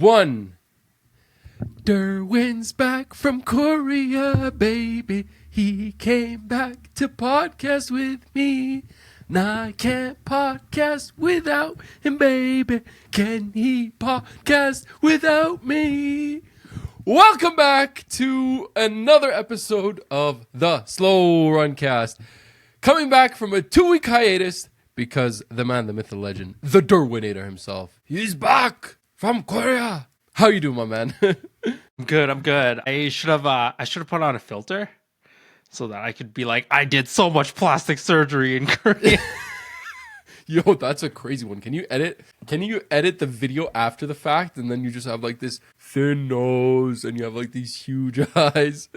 1. Durwin's back from Korea, baby. He came back to podcast with me. Nah, I can't podcast without him, baby. Can he podcast without me? Welcome back to another episode of the Slow Run Cast. Coming back from a 2-week hiatus because the man, the myth, the legend, the Durwinator himself, he's back from Korea. How you doing, my man? I'm good. I should have put on a filter so that I could be like, I did so much plastic surgery in Korea. Yo, that's a crazy one. Can you edit the video after the fact and then you just have like this thin nose and you have like these huge eyes?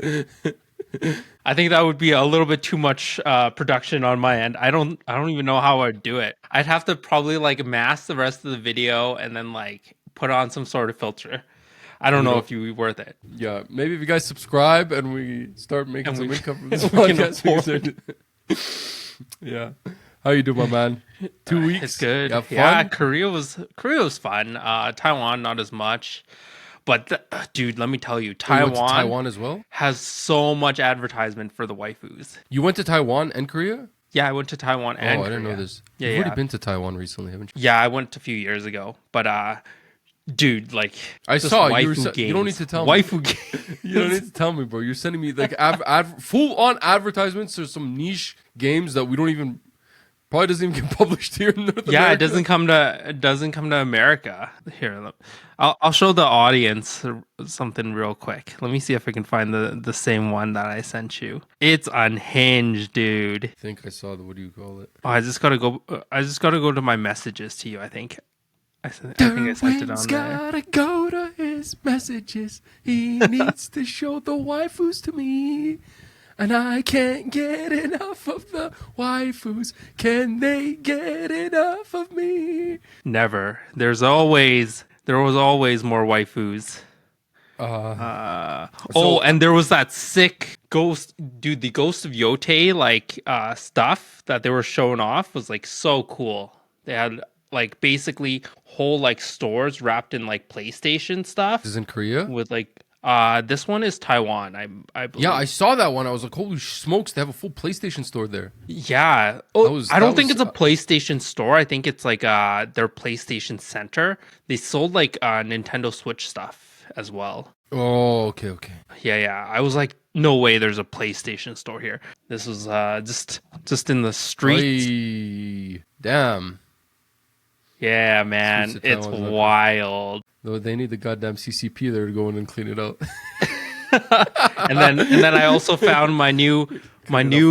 I think that would be a little bit too much production on my end. I don't even know how I'd do it. I'd have to probably like mask the rest of the video and then like put on some sort of filter. I don't know if you would be worth it. Yeah, maybe if you guys subscribe and we start making some income from this podcast. Yeah. How you doing, my man? 2 weeks? It's good. You have fun? Yeah, Korea was fun. Taiwan, not as much. But dude, let me tell you, You went to Taiwan as well? has so much advertisement for the waifus. You went to Taiwan and Korea? Yeah, I went to Taiwan and I didn't Korea. know this. Yeah, You've already been to Taiwan recently, haven't you? Yeah, I went a few years ago. But dude, like I just saw waifu you. You don't need to tell waifu me. games. You don't need to tell me, bro. You're sending me like full-on advertisements for some niche games that we don't even probably doesn't even get published here in North America. Yeah, it doesn't come to America. Here, I'll show the audience something real quick. Let me see if I can find the same one that I sent you. It's unhinged, dude. I think I saw the, what do you call it? Oh, I just gotta go to my messages to you. I think I think I sent it on there. Gotta go to his messages. He needs to show the waifus to me. And I can't get enough of the waifus. Can they get enough of me? Never. There was always more waifus. And there was that sick ghost, dude. The Ghost of Yote like stuff that they were showing off was like so cool. They had like basically whole like stores wrapped in like PlayStation stuff. This is in Korea? With like this one is Taiwan, I believe. Yeah, I saw that one. I was like, holy smokes, they have a full PlayStation store there. Yeah. I don't think it's a PlayStation store. I think it's like their PlayStation Center. They sold like Nintendo Switch stuff as well. Oh, okay. Yeah. I was like, no way there's a PlayStation store here. This was just in the streets. Oy, damn. Yeah, man. It's wild. Though they need the goddamn CCP there to go in and clean it out. and then I also found my new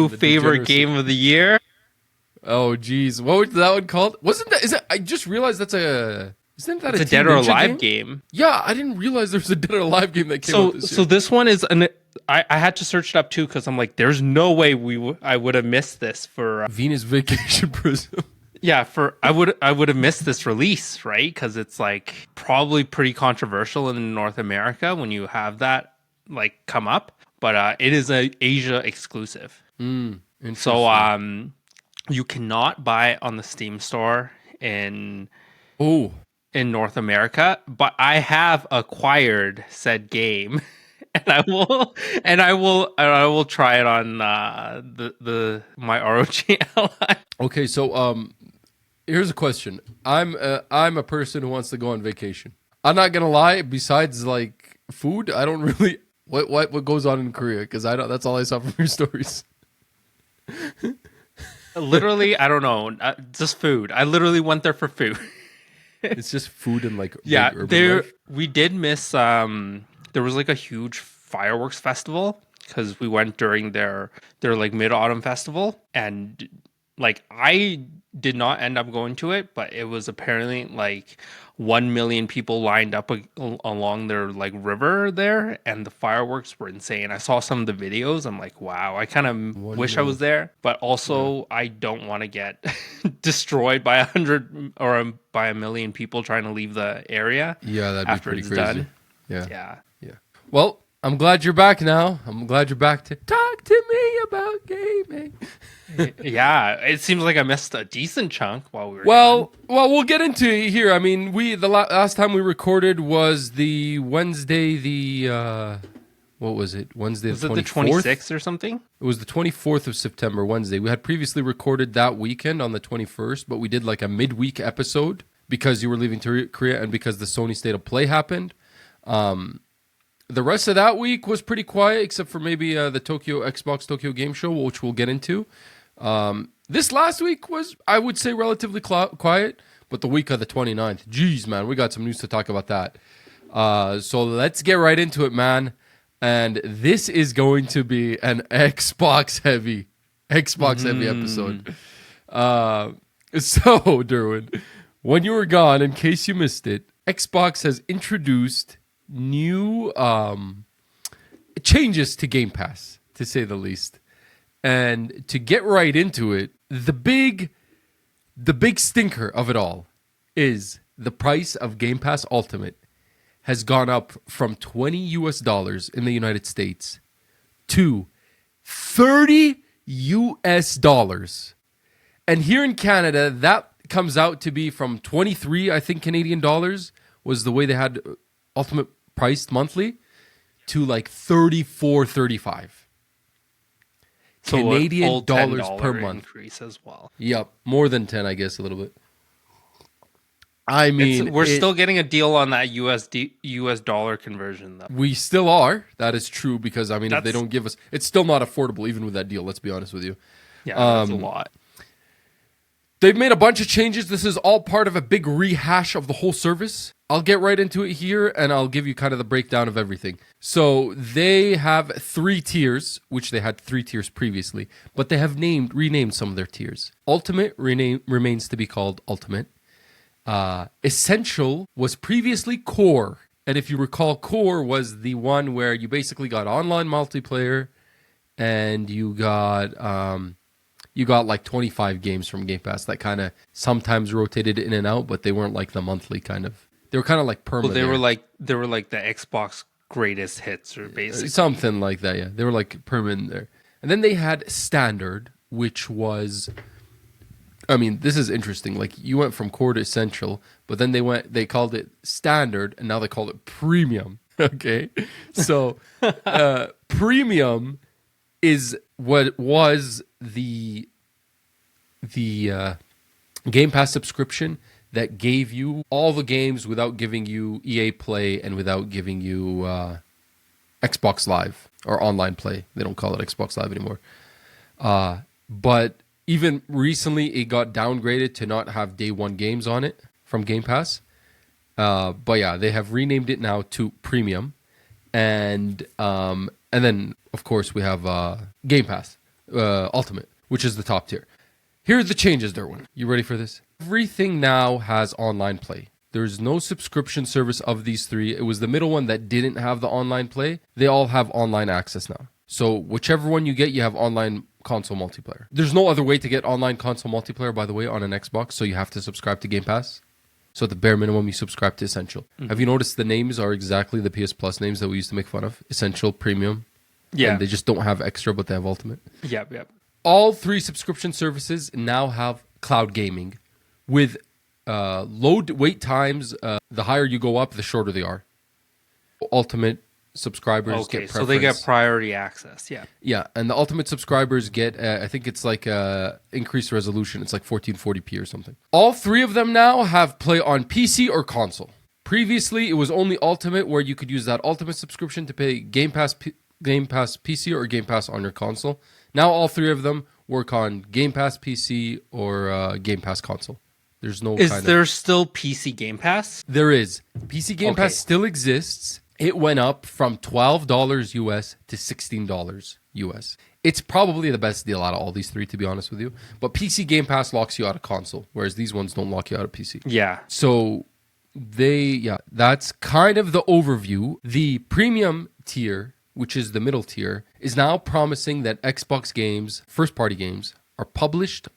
favorite game of the year. Oh geez, what was that one called? I just realized that's isn't that it's a Dead or Alive game? Yeah, I didn't realize there was a Dead or Alive game that came out this year. So this one is I had to search it up too because I'm like, there's no way I would have missed this for Venus Vacation Prism. Yeah, I would have missed this release, right? Because it's like probably pretty controversial in North America when you have that like come up. But it is a Asia exclusive. So you cannot buy it on the Steam store in North America. But I have acquired said game, and I will try it on my ROG Ally. Okay, so here's a question. I'm a person who wants to go on vacation. I'm not gonna lie. Besides like food, I don't really what goes on in Korea because that's all I saw from your stories. Literally, I don't know. Just food. I literally went there for food. It's just food and like yeah. Life. We did miss. There was like a huge fireworks festival because we went during their like Mid-Autumn festival, and like I did not end up going to it, but it was apparently like 1 million people lined up along their like river there, and the fireworks were insane. I saw some of the videos. I'm like, wow, I kind of wish I was there, but also I don't want to get destroyed by 100 or by 1 million people trying to leave the area. Yeah, that'd be pretty crazy. Done. Yeah. Yeah. Well, I'm glad you're back now. I'm glad you're back to talk to me about gaming. Yeah, it seems like I missed a decent chunk while we were Well, we'll get into it here. I mean, the last time we recorded was the Wednesday, what was it? Wednesday Was the 24th? it the 26th or something? It was the 24th of September, Wednesday. We had previously recorded that weekend on the 21st, but we did like a midweek episode because you were leaving to Korea and because the Sony State of Play happened. The rest of that week was pretty quiet, except for maybe the Xbox Tokyo Game Show, which we'll get into. This last week was, I would say, relatively quiet, but the week of the 29th, geez, man, we got some news to talk about that. So let's get right into it, man. And this is going to be an Xbox heavy episode. So, Durwin, when you were gone, in case you missed it, Xbox has introduced new changes to Game Pass, to say the least. And to get right into it, the big stinker of it all is the price of Game Pass Ultimate has gone up from $20 in the United States to $30. And here in Canada, that comes out to be from 23, I think, Canadian dollars was the way they had Ultimate priced monthly, to like 34, 35. So Canadian dollars per month. Increase as well. Yep, more than 10, I guess, a little bit. I mean, we're still getting a deal on that US dollar conversion, though. We still are. That is true because, I mean, if they don't give us... It's still not affordable, even with that deal, let's be honest with you. Yeah, that's a lot. They've made a bunch of changes. This is all part of a big rehash of the whole service. I'll get right into it here, and I'll give you kind of the breakdown of everything. So they have 3 tiers, which they had 3 tiers previously, but they have renamed some of their tiers. Ultimate remains to be called Ultimate. Essential was previously Core. And if you recall, Core was the one where you basically got online multiplayer, and you got like 25 games from Game Pass that kind of sometimes rotated in and out, but they weren't like the monthly kind of. They were kind of like permanent. Well, they were like the Xbox greatest hits, or basically something like that. Yeah, they were like permanent there. And then they had Standard, which was, I mean, this is interesting. Like you went from Core to Essential, but then they called it Standard, and now they call it Premium. Okay, so Premium is what was the Game Pass subscription that gave you all the games without giving you EA Play and without giving you Xbox Live or online play. They don't call it Xbox Live anymore. But even recently, it got downgraded to not have day one games on it from Game Pass. But yeah, they have renamed it now to Premium. And then, of course, we have Game Pass Ultimate, which is the top tier. Here are the changes, Durwin. You ready for this? Everything now has online play. There's no subscription service of these 3. It was the middle one that didn't have the online play. They all have online access now. So whichever one you get, you have online console multiplayer. There's no other way to get online console multiplayer, by the way, on an Xbox, so you have to subscribe to Game Pass. So at the bare minimum, you subscribe to Essential. Mm-hmm. Have you noticed the names are exactly the PS Plus names that we used to make fun of? Essential, Premium. Yeah. And they just don't have Extra, but they have Ultimate. Yep. All 3 subscription services now have cloud gaming with low wait times. The higher you go up, the shorter they are. Ultimate subscribers get preference. So they get priority access, yeah. Yeah, and the Ultimate subscribers get, I think it's like increased resolution. It's like 1440p or something. All 3 of them now have play on PC or console. Previously, it was only Ultimate where you could use that Ultimate subscription to pay Game Pass PC or Game Pass on your console. Now all 3 of them work on Game Pass PC or Game Pass console. There's no. Is there still PC Game Pass? There is. PC Game Pass still exists. It went up from $12 US to $16 US. It's probably the best deal out of all these 3, to be honest with you. But PC Game Pass locks you out of console, whereas these ones don't lock you out of PC. Yeah. So that's kind of the overview. The premium tier, which is the middle tier, is now promising that Xbox games, first-party games, are published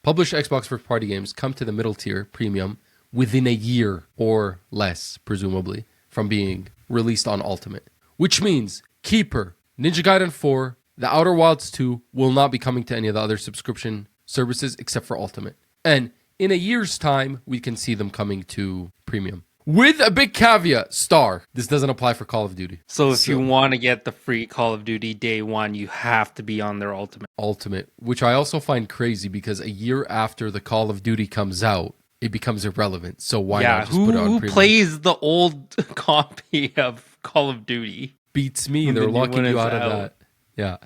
Xbox first-party games come to the middle tier, premium, within a year or less, presumably, from being released on Ultimate, which means Keeper, Ninja Gaiden 4, The Outer Wilds 2 will not be coming to any of the other subscription services except for Ultimate. And in a year's time, we can see them coming to Premium. With a big caveat, this doesn't apply for Call of Duty. So if you want to get the free Call of Duty day one, you have to be on their Ultimate. Which I also find crazy because a year after the Call of Duty comes out, it becomes irrelevant. So why not just put it on Premium? Who plays the old copy of Call of Duty? Beats me. They're locking you out of that. Yeah.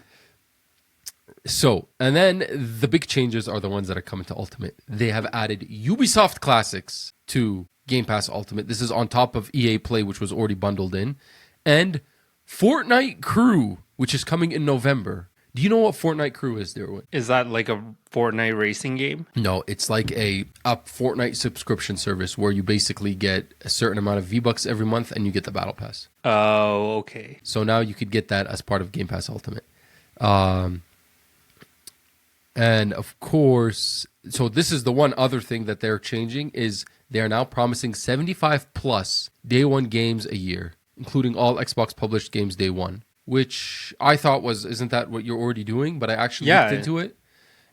So, and then the big changes are the ones that are coming to Ultimate. They have added Ubisoft Classics to Game Pass Ultimate. This is on top of EA Play, which was already bundled in. And Fortnite Crew, which is coming in November. Do you know what Fortnite Crew is, Durwin? Is that like a Fortnite racing game? No, it's like a Fortnite subscription service where you basically get a certain amount of V-Bucks every month and you get the Battle Pass. Oh, okay. So now you could get that as part of Game Pass Ultimate. And of course, so this is the one other thing that they're changing is they are now promising 75 plus day one games a year, including all Xbox published games day one, which I thought isn't that what you're already doing? But I actually looked into it,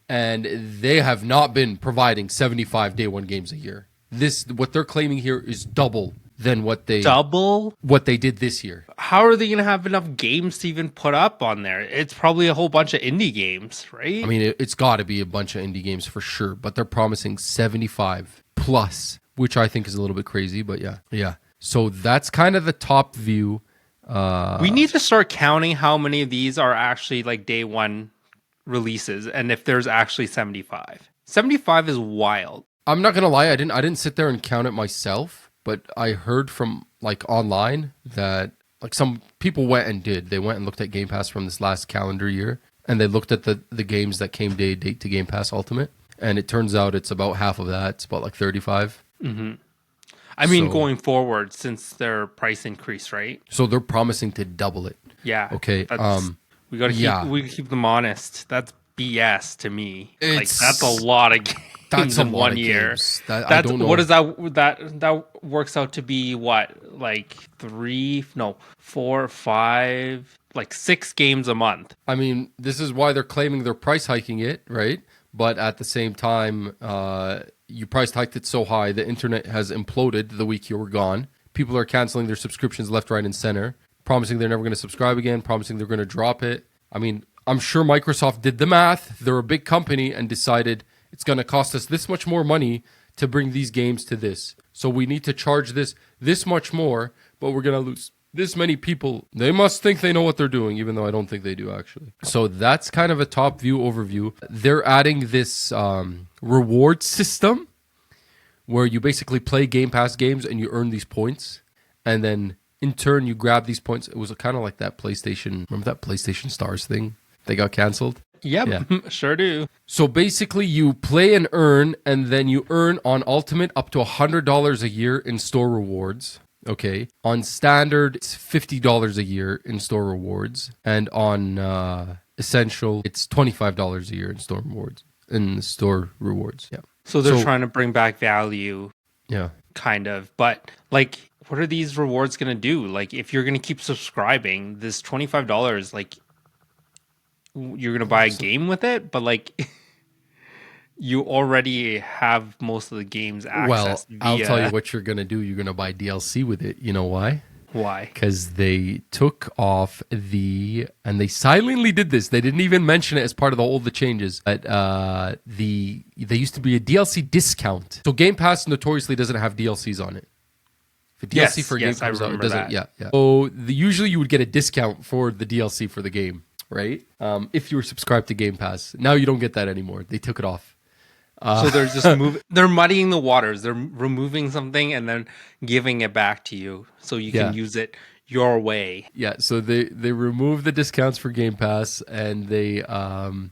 and they have not been providing 75 day one games a year. What they're claiming here is double than what they did this year. How are they going to have enough games to even put up on there? It's probably a whole bunch of indie games, right? I mean, it's got to be a bunch of indie games for sure, but they're promising 75 plus, which I think is a little bit crazy, but yeah. So that's kind of the top view. We need to start counting how many of these are actually like day one releases, and if there's actually 75. 75 is wild. I'm not gonna lie, I didn't sit there and count it myself. But I heard from like online that like some people went and looked at Game Pass from this last calendar year, and they looked at the games that came date to Game Pass Ultimate, and it turns out it's about half of that. It's about like 35. Mm-hmm. I mean, going forward since their price increase, right? So they're promising to double it. Yeah. Okay. We gotta keep them honest. That's BS to me. That's a lot of games. That's in 1 year. I don't know. What is that works out to be what? Like 4, 5, like 6 games a month. I mean, this is why they're claiming they're price hiking it, right? But at the same time, you price hiked it so high, the internet has imploded the week you were gone. People are canceling their subscriptions left, right, and center, promising they're never going to subscribe again, promising they're going to drop it. I mean, I'm sure Microsoft did the math. They're a big company and decided it's going to cost us this much more money to bring these games to this. So we need to charge this much more, but we're going to lose this many people. They must think they know what they're doing, even though I don't think they do, actually. So that's kind of a top view overview. They're adding this reward system where you basically play Game Pass games and you earn these points. And then in turn, you grab these points. It was kind of like that PlayStation. Remember that PlayStation Stars thing? They got canceled. Yep, yeah. Sure do. So basically you play and earn, and then you earn on Ultimate up to $100 a year in store rewards. Okay. On Standard, it's $50 a year in store rewards. And on Essential, it's $25 a year in store rewards. Yeah. So they're trying to bring back value. Yeah. Kind of. But like, what are these rewards going to do? Like, if you're going to keep subscribing, this $25, like, you're going to buy a game with it, but like you already have most of the game's access. Well, I'll tell you what you're going to do. You're going to buy DLC with it. You know why? Why? Because they took off and they silently did this. They didn't even mention it as part of all the changes. But there used to be a DLC discount. So Game Pass notoriously doesn't have DLCs on it. If a DLC for a game comes out, it doesn't. Yeah. So usually you would get a discount for the DLC for the game. Right? If you were subscribed to Game Pass. Now you don't get that anymore. They took it off. So they're just they're muddying the waters. They're removing something and then giving it back to you so you can use it your way. Yeah, so they removed the discounts for Game Pass, and they also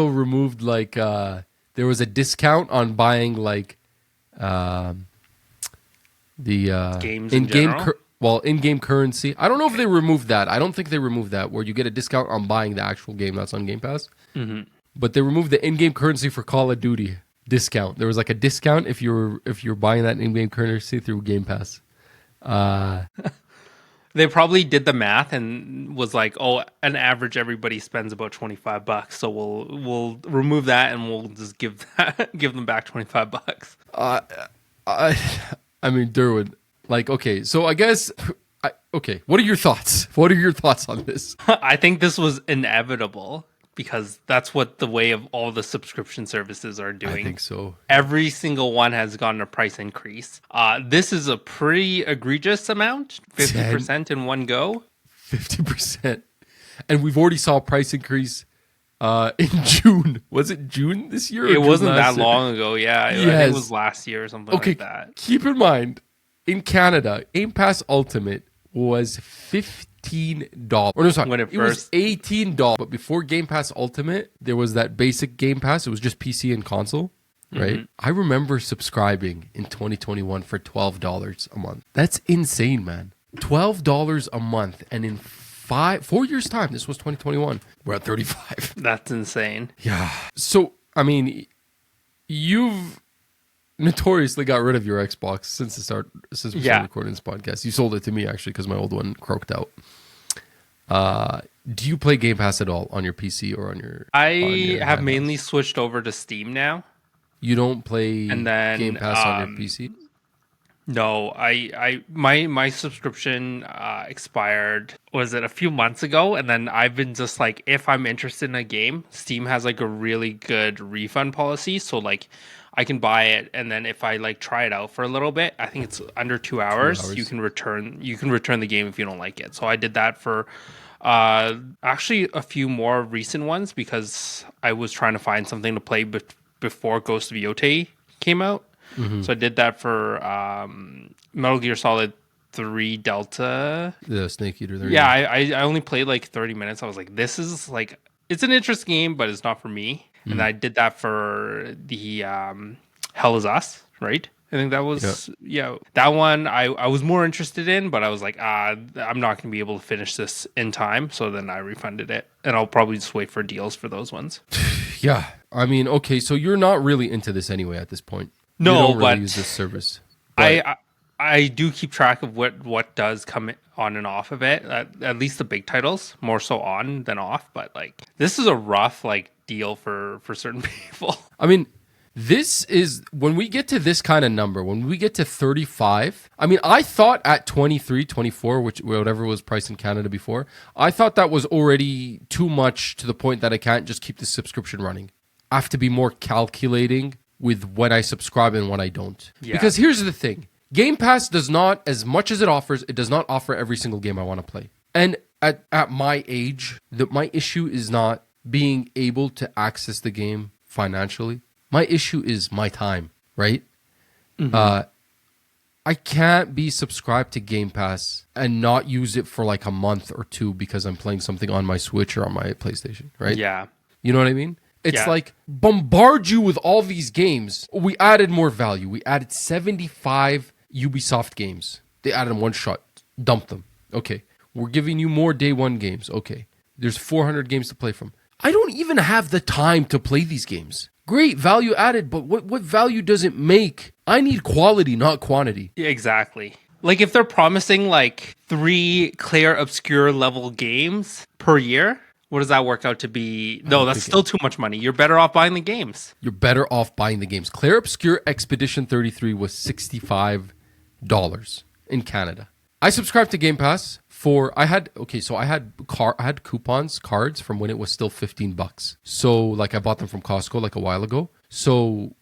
removed like there was a discount on buying like the games in general. In-game currency. I don't know if they removed that. I don't think they removed that, where you get a discount on buying the actual game that's on Game Pass. Mm-hmm. But they removed the in-game currency for Call of Duty discount. There was like a discount if you're buying that in-game currency through Game Pass. They probably did the math and was like, "Oh, an average everybody spends about $25, so we'll remove that and we'll just give them back $25." I mean, Durwin, like, okay, so I guess, okay, what are your thoughts? What are your thoughts on this? I think this was inevitable because that's what the way of all the subscription services are doing. I think so. Every single one has gotten a price increase. This is a pretty egregious amount, 50% in one go. 50%. And we've already saw a price increase in June. Was it June this year? It wasn't that long ago. Yeah, I think it was last year or something like that. Keep in mind, in Canada, Game Pass Ultimate was $15. Or no, sorry, when it was $18. But before Game Pass Ultimate, there was that basic Game Pass. It was just PC and console, right? Mm-hmm. I remember subscribing in 2021 for $12 a month. That's insane, man. $12 a month, and in 4 years' time, this was 2021. We're at 35. That's insane. Yeah. So, I mean, you've notoriously got rid of your Xbox since we started recording this podcast. You sold it to me, actually, because my old one croaked out. Do you play Game Pass at all on your PC or on your... I have mainly switched over to Steam now. You don't play Game Pass on your PC? No, my subscription expired, was it a few months ago? And then I've been just like, if I'm interested in a game, Steam has like a really good refund policy. So like I can buy it, and then if I like try it out for a little bit, I think it's under 2 hours. You can return the game if you don't like it. So I did that for actually a few more recent ones because I was trying to find something to play before Ghost of Yote came out. Mm-hmm. So I did that for Metal Gear Solid 3 Delta. The Snake Eater. Yeah, I only played like 30 minutes. I was like, this is like, it's an interesting game, but it's not for me. Mm-hmm. And I did that for the Hell Is Us, right? I think that was, that one I was more interested in, but I was like, I'm not going to be able to finish this in time. So then I refunded it, and I'll probably just wait for deals for those ones. Yeah. I mean, okay, so you're not really into this anyway at this point. No, you don't really but use this service. But I do keep track of what does come on and off of it. At least the big titles, more so on than off. But like, this is a rough like deal for certain people. I mean, this is when we get to this kind of number, when we get to 35. I mean, I thought at 23, 24, whatever was priced in Canada before, I thought that was already too much to the point that I can't just keep the subscription running. I have to be more calculating with when I subscribe and when I don't. Yeah. Because here's the thing. Game Pass does not, as much as it offers, it does not offer every single game I want to play. And at my age, my issue is not being able to access the game financially. My issue is my time, right? Mm-hmm. I can't be subscribed to Game Pass and not use it for like a month or two because I'm playing something on my Switch or on my PlayStation, right? Yeah. You know what I mean? It's like bombard you with all these games. We added more value. We added 75 Ubisoft games. They added them one shot. Dumped them. Okay. We're giving you more day one games. Okay. There's 400 games to play from. I don't even have the time to play these games. Great, value added, but what value does it make? I need quality, not quantity. Yeah, exactly. Like if they're promising like 3 clear obscure level games per year, what does that work out to be? No, that's still too much money. You're better off buying the games. You're better off buying the games. Clear Obscure Expedition 33 was $65 in Canada. I subscribed to Game Pass I had coupons, cards from when it was still $15. So like I bought them from Costco like a while ago. So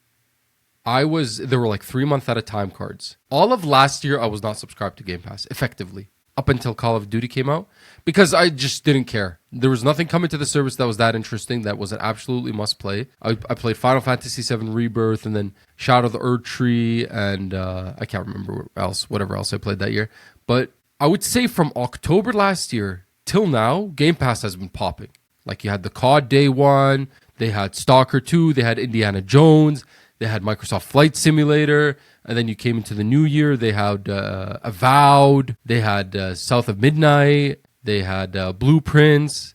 there were like 3 month at a time cards. All of last year I was not subscribed to Game Pass effectively up until Call of Duty came out because I just didn't care. There was nothing coming to the service that was that interesting, that was an absolutely must play. I played Final Fantasy VII Rebirth and then Shadow of the Erdtree and I can't remember whatever else I played that year. But I would say from October last year till now, Game Pass has been popping. Like you had the COD Day 1, they had Stalker 2, they had Indiana Jones, they had Microsoft Flight Simulator, and then you came into the new year, they had Avowed, they had South of Midnight, they had Blueprints,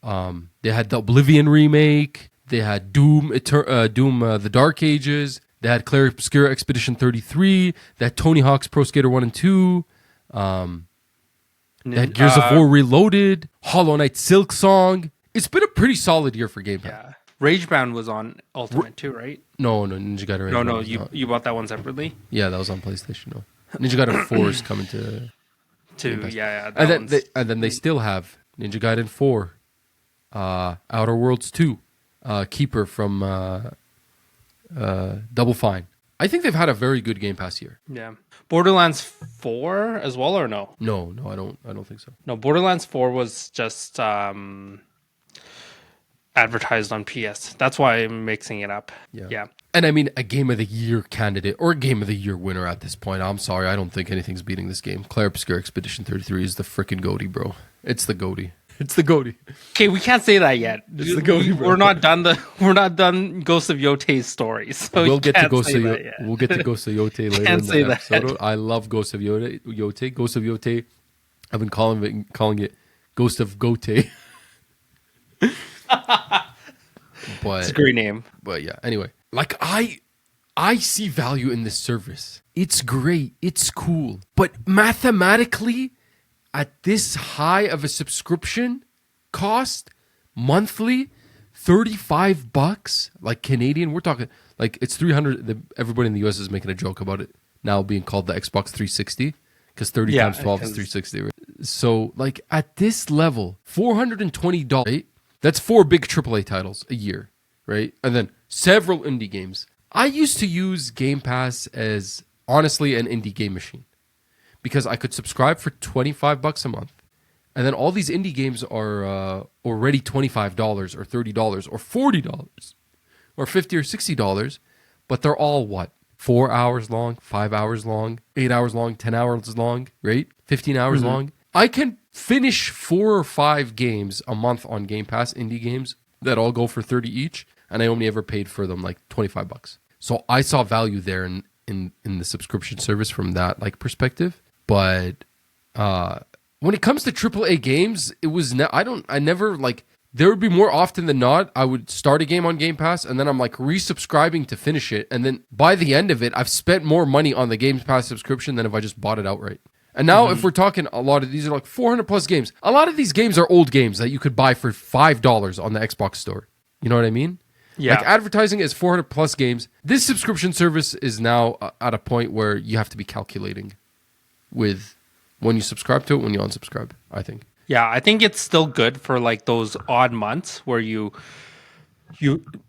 they had the Oblivion remake, they had Doom, The Dark Ages, they had Clear Obscure Expedition 33, they had Tony Hawk's Pro Skater 1 and 2, They had Gears of War Reloaded, Hollow Knight Silk Song. It's been a pretty solid year for Game Pass. Yeah. Ragebound was on Ultimate too, right? No, Ninja Gaiden. No, you bought that one separately? Yeah, that was on PlayStation. No, Ninja Gaiden 4 is coming to Two, yeah. And then they still have Ninja Gaiden 4, Outer Worlds 2, Keeper from Double Fine. I think they've had a very good Game Pass year. Yeah. Borderlands 4 as well, or no? No, I don't think so. No, Borderlands 4 was just advertised on PS. That's why I'm mixing it up. Yeah. And I mean, a Game of the Year candidate or a Game of the Year winner at this point. I'm sorry, I don't think anything's beating this game. Claire Obscure Expedition 33 is the freaking goatee, bro. It's the goatee. It's the goatee. Okay, we can't say that yet. It's the goatee, bro. We're not done Ghost of Yote's story. So we'll get to Ghost of Yote. We'll get to Ghost of Yote later in the episode. That. I love Ghost of Yote. Ghost of Yote. I've been calling it Ghost of Gote. But it's a great name. But yeah, anyway, like I see value in this service. It's great. It's cool. But mathematically, at this high of a subscription cost monthly, $35, like Canadian, we're talking like it's 300. Everybody in the US is making a joke about it now being called the Xbox 360 because 30 times 12 is 360. Right? So like at this level, $420, right? That's 4 big AAA titles a year, right? And then several indie games. I used to use Game Pass as honestly an indie game machine because I could subscribe for $25 a month. And then all these indie games are already $25 or $30 or $40 or $50 or $60, but they're all what? 4 hours long, 5 hours long, 8 hours long, 10 hours long, right? 15 hours long. I can finish 4 or 5 games a month on Game Pass, indie games that all go for 30 each, and I only ever paid for them like $25. So I saw value there in the subscription service from that like perspective. But when it comes to AAA games, it was I never like there would be more often than not I would start a game on Game Pass and then I'm like resubscribing to finish it, and then by the end of it I've spent more money on the Game Pass subscription than if I just bought it outright. And now if we're talking a lot of these are like 400 plus games. A lot of these games are old games that you could buy for $5 on the Xbox store. You know what I mean? Yeah. Like advertising is 400 plus games. This subscription service is now at a point where you have to be calculating with when you subscribe to it, when you unsubscribe, I think. Yeah, I think it's still good for like those odd months where you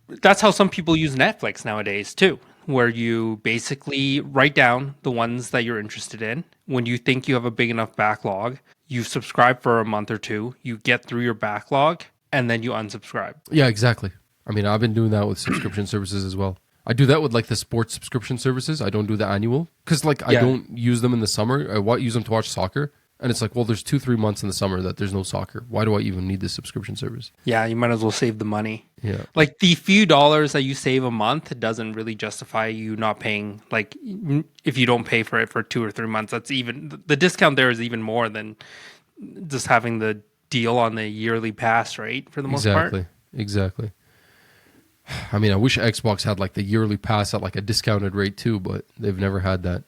that's how some people use Netflix nowadays too, where you basically write down the ones that you're interested in. When you think you have a big enough backlog, you subscribe for a month or two, you get through your backlog, and then you unsubscribe. Yeah, exactly. I mean, I've been doing that with subscription services as well. I do that with like the sports subscription services. I don't do the annual because like I don't use them in the summer. I use them to watch soccer. And it's like, well, there's 2-3 months in the summer that there's no soccer. Why do I even need this subscription service? Yeah, you might as well save the money. Yeah. Like the few dollars that you save a month doesn't really justify you not paying. Like if you don't pay for it for 2 or 3 months, that's even the discount there is even more than just having the deal on the yearly pass, right? For the most part. Exactly. I mean, I wish Xbox had like the yearly pass at like a discounted rate too, but they've never had that.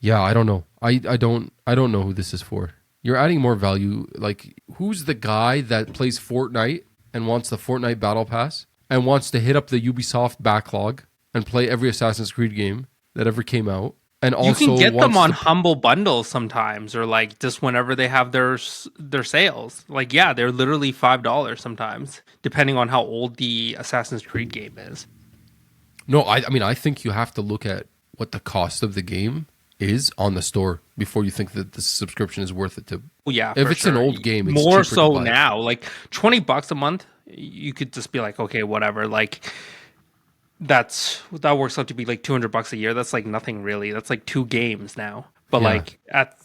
Yeah, I don't know. I don't know who this is for. You're adding more value. Like, who's the guy that plays Fortnite and wants the Fortnite Battle Pass and wants to hit up the Ubisoft backlog and play every Assassin's Creed game that ever came out? And also you can get them on humble bundles sometimes, or like just whenever they have their sales. Like, yeah, they're literally $5 sometimes, depending on how old the Assassin's Creed game is. No, I mean, I think you have to look at what the cost of the game is on the store before you think that the subscription is worth it to. Well, yeah, if it's an old game, it's more cheaper so to buy now. Like $20 a month, you could just be like, okay, whatever. Like that works out to be like $200 a year. That's like nothing really. That's like 2 games now. But like at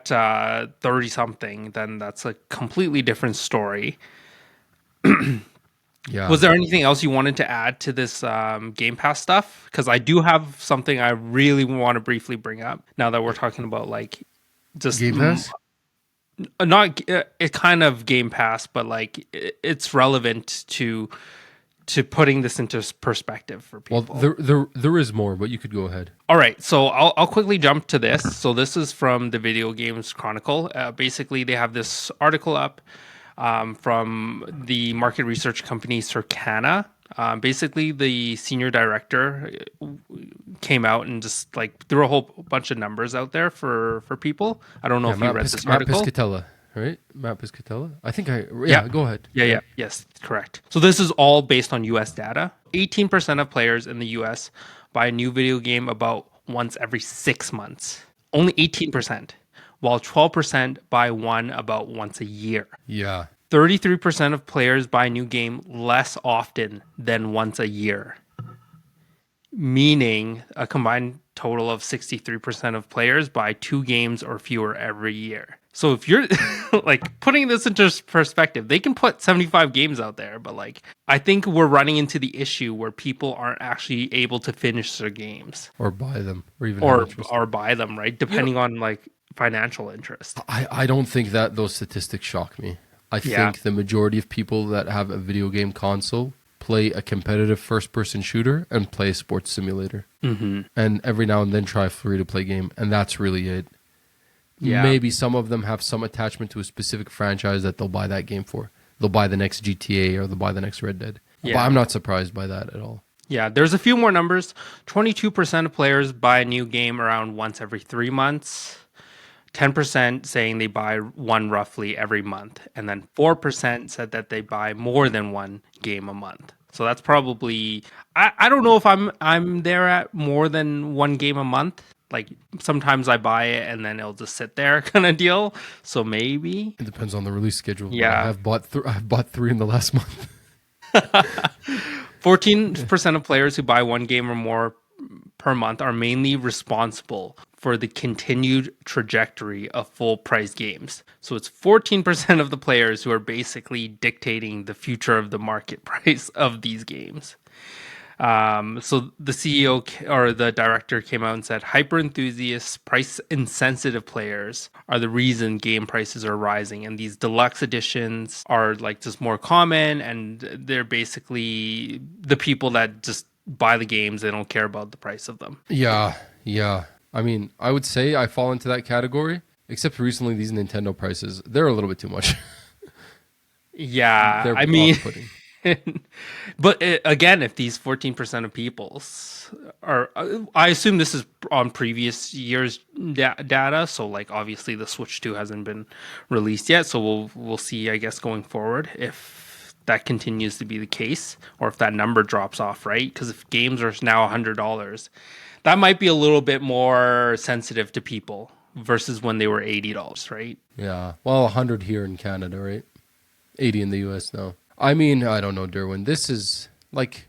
30 something, then that's a completely different story. Yeah. Was there anything else you wanted to add to this Game Pass stuff? Because I do have something I really want to briefly bring up now that we're talking about like just Game Pass. Not it kind of Game Pass, but like it's relevant to to putting this into perspective for people. Well, there is more, but you could go ahead. All right, so I'll quickly jump to this. So this is from the Video Games Chronicle. Basically, they have this article up from the market research company Circana. Basically, the senior director came out and just like threw a whole bunch of numbers out there for people. I don't know if you read this article. Matt Piscatella, right? Matt Piscatella. I think go ahead. Yeah. Yes, correct. So this is all based on US data. 18% of players in the US buy a new video game about once every 6 months. Only 18%, while 12% buy one about once a year. Yeah. 33% of players buy a new game less often than once a year, meaning a combined total of 63% of players buy 2 games or fewer every year. So if you're like putting this into perspective, they can put 75 games out there, but like I think we're running into the issue where people aren't actually able to finish their games or buy them or even or buy them, right? Depending on like financial interest. I don't think that those statistics shock me. I think the majority of people that have a video game console play a competitive first-person shooter and play a sports simulator. Mm-hmm. And every now and then try a free-to-play game, and that's really it. Yeah. Maybe some of them have some attachment to a specific franchise that they'll buy that game for. They'll buy the next GTA or they'll buy the next Red Dead. Yeah. But I'm not surprised by that at all. Yeah, there's a few more numbers. 22% of players buy a new game around once every 3 months. 10% saying they buy one roughly every month. And then 4% said that they buy more than one game a month. So that's probably... I don't know if I'm there at more than one game a month. Like sometimes I buy it and then it'll just sit there kind of deal. So maybe. It depends on the release schedule. Yeah. I've bought 3 in the last month. 14% of players who buy one game or more per month are mainly responsible for the continued trajectory of full price games. So it's 14% of the players who are basically dictating the future of the market price of these games. So the CEO or the director came out and said, hyper enthusiasts, price insensitive players are the reason game prices are rising. And these deluxe editions are like just more common. And they're basically the people that just buy the games. They don't care about the price of them. Yeah. I mean, I would say I fall into that category, except recently these Nintendo prices, they're a little bit too much. Yeah. They're I mean... off-putting. But again, if these 14% of people are, I assume this is on previous years' data. So, like, obviously, the Switch 2 hasn't been released yet. So we'll see, I guess, going forward if that continues to be the case or if that number drops off, right? Because if games are now $100, that might be a little bit more sensitive to people versus when they were $80, right? Yeah. Well, 100 here in Canada, right? 80 in the US now. I mean, I don't know, Durwin. This is like,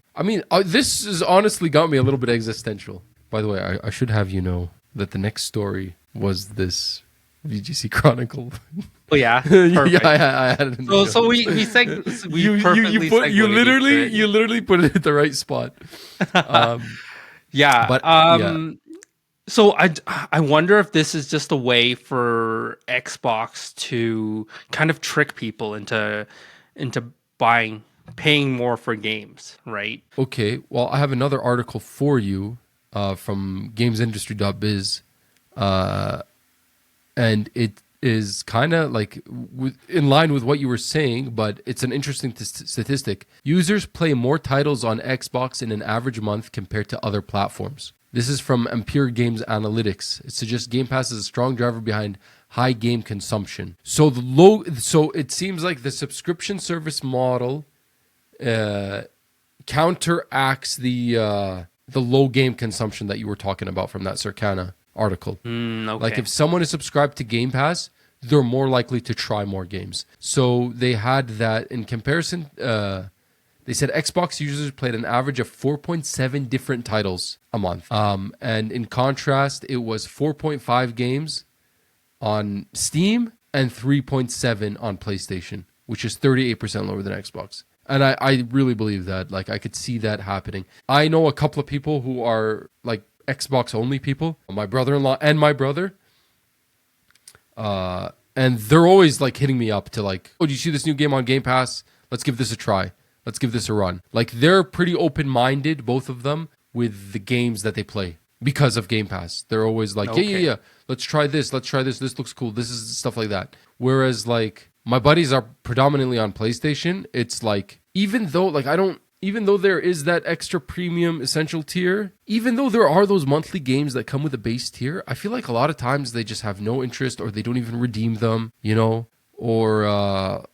this has honestly got me a little bit existential. By the way, I should have you know that the next story was this VGC Chronicle. Oh yeah, perfect. Yeah, I had it. So we you literally put it at the right spot. Yeah, but yeah. So I wonder if this is just a way for Xbox to kind of trick people into paying more for games, right? Okay, well, I have another article for you from gamesindustry.biz, and it is kind of like in line with what you were saying, but it's an interesting statistic. Users play more titles on Xbox in an average month compared to other platforms. This is from Ampere Games Analytics. It suggests Game Pass is a strong driver behind high game consumption. So it seems like the subscription service model counteracts the low game consumption that you were talking about from that Circana article. Okay. Like if someone is subscribed to Game Pass, they're more likely to try more games. So they had that in comparison. They said Xbox users played an average of 4.7 different titles a month. And in contrast, it was 4.5 games on Steam and 3.7 on PlayStation, which is 38% lower than Xbox. And I really believe that. Like, I could see that happening. I know a couple of people who are like Xbox only people, my brother-in-law and my brother. And they're always like hitting me up to like, oh, do you see this new game on Game Pass? Let's give this a try. Let's give this a run. Like, they're pretty open-minded, both of them, with the games that they play because of Game Pass. They're always like, yeah. Let's try this. This looks cool. This is stuff like that. Whereas, like, my buddies are predominantly on PlayStation. It's like, even though there is that extra premium essential tier, even though there are those monthly games that come with a base tier, I feel like a lot of times they just have no interest or they don't even redeem them, you know? Or,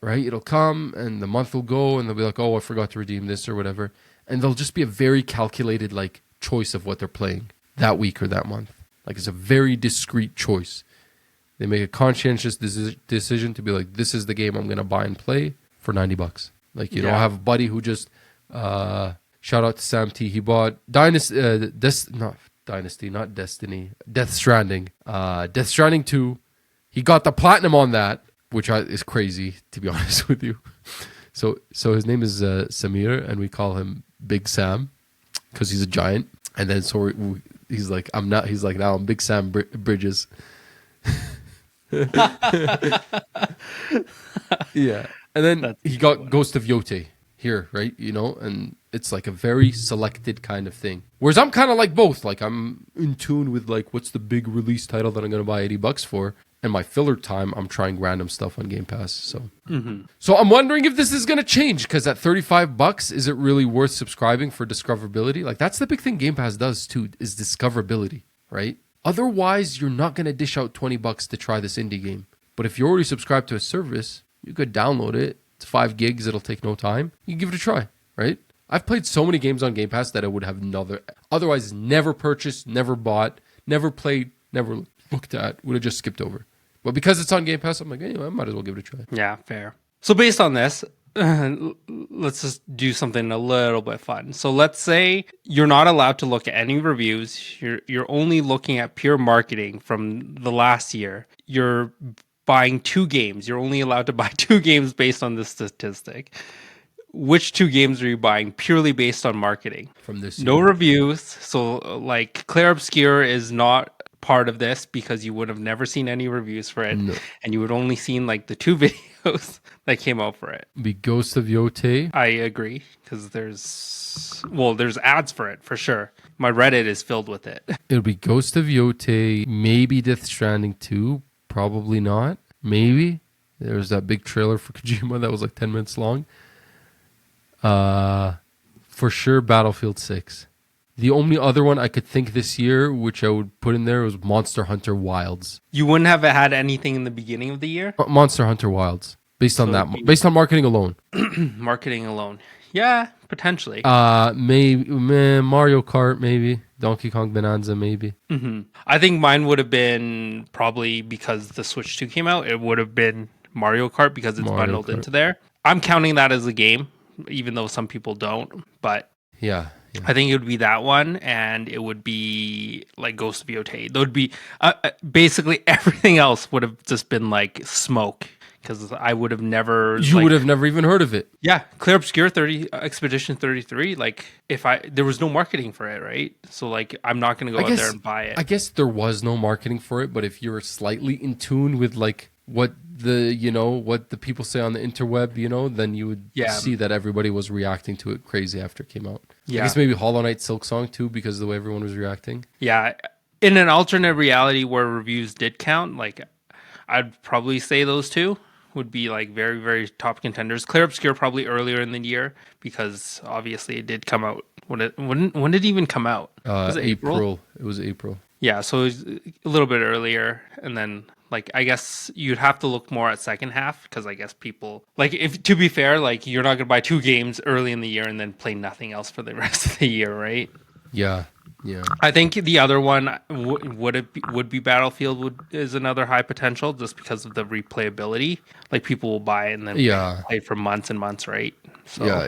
right, it'll come and the month will go and they'll be like, oh, I forgot to redeem this or whatever. And they'll just be a very calculated, like, choice of what they're playing that week or that month. Like, it's a very discreet choice. They make a conscientious decision to be like, this is the game I'm going to buy and play for $90. Like, you know, I have a buddy who just, shout out to Sam T. He bought Death Stranding. Death Stranding 2. He got the platinum on that, which is crazy, to be honest with you. So his name is Samir, and we call him Big Sam because he's a giant. And then he's like, now I'm Big Sam Bridges. Yeah. And then he got Ghost of Yote here, right? You know, and it's like a very selected kind of thing. Whereas I'm kind of like both. Like, I'm in tune with, like, what's the big release title that I'm going to buy $80 for? And my filler time, I'm trying random stuff on Game Pass. So, So I'm wondering if this is going to change, because at $35, is it really worth subscribing for discoverability? Like, that's the big thing Game Pass does too, is discoverability, right? Otherwise, you're not going to dish out $20 to try this indie game. But if you're already subscribed to a service, you could download it. It's 5 gigs. It'll take no time. You can give it a try, right? I've played so many games on Game Pass that I would have otherwise never purchased, never bought, never played, never looked at, would have just skipped over. But because it's on Game Pass, I'm like, anyway, I might as well give it a try. Yeah, fair. So based on this, let's just do something a little bit fun. So let's say you're not allowed to look at any reviews. You're only looking at pure marketing from the last year. You're buying 2 games. You're only allowed to buy 2 games based on this statistic. Which 2 games are you buying purely based on marketing? From this year. No reviews. So, like, Clair Obscur is not part of this because you would have never seen any reviews for it. No. And you would only seen, like, the 2 videos that came out for it. Be Ghost of Yote. I agree, because there's ads for it, for sure. My Reddit is filled with it. It'll be Ghost of Yote, maybe Death Stranding 2, probably not. Maybe. There was that big trailer for Kojima that was like 10 minutes long. For sure, Battlefield 6. The only other one I could think this year, which I would put in there, was Monster Hunter Wilds. You wouldn't have had anything in the beginning of the year? Monster Hunter Wilds. Based on marketing alone. Marketing alone. Yeah, potentially. Maybe Mario Kart, maybe. Donkey Kong Bonanza, maybe. Mm-hmm. I think mine would have been probably because the Switch 2 came out. It would have been Mario Kart because it's bundled into there. I'm counting that as a game, even though some people don't. But yeah. I think it would be that one, and it would be like Ghost of Yote. There would be basically everything else would have just been like smoke, because I would have never. You would have never even heard of it. Yeah, Clair Obscur Expedition 33. Like, there was no marketing for it, right? So like, I'm not going to go out there and buy it. I guess there was no marketing for it, but if you're slightly in tune with like what the people say on the interweb, then you would see that everybody was reacting to it crazy after it came out. Yeah. I guess maybe Hollow Knight Silk Song too, because of the way everyone was reacting. Yeah. In an alternate reality where reviews did count, like, I'd probably say those 2 would be like very, very top contenders. Clair Obscur probably earlier in the year, because obviously it did come out. When did it even come out? Was it April? It was April. Yeah, so it was a little bit earlier, and then like, I guess you'd have to look more at second half, because I guess people, like, if to be fair, like, you're not gonna buy 2 games early in the year and then play nothing else for the rest of the year, right? Yeah. I think the other one would be Battlefield is another high potential, just because of the replayability. Like, people will buy it and then play for months and months, right? So, yeah.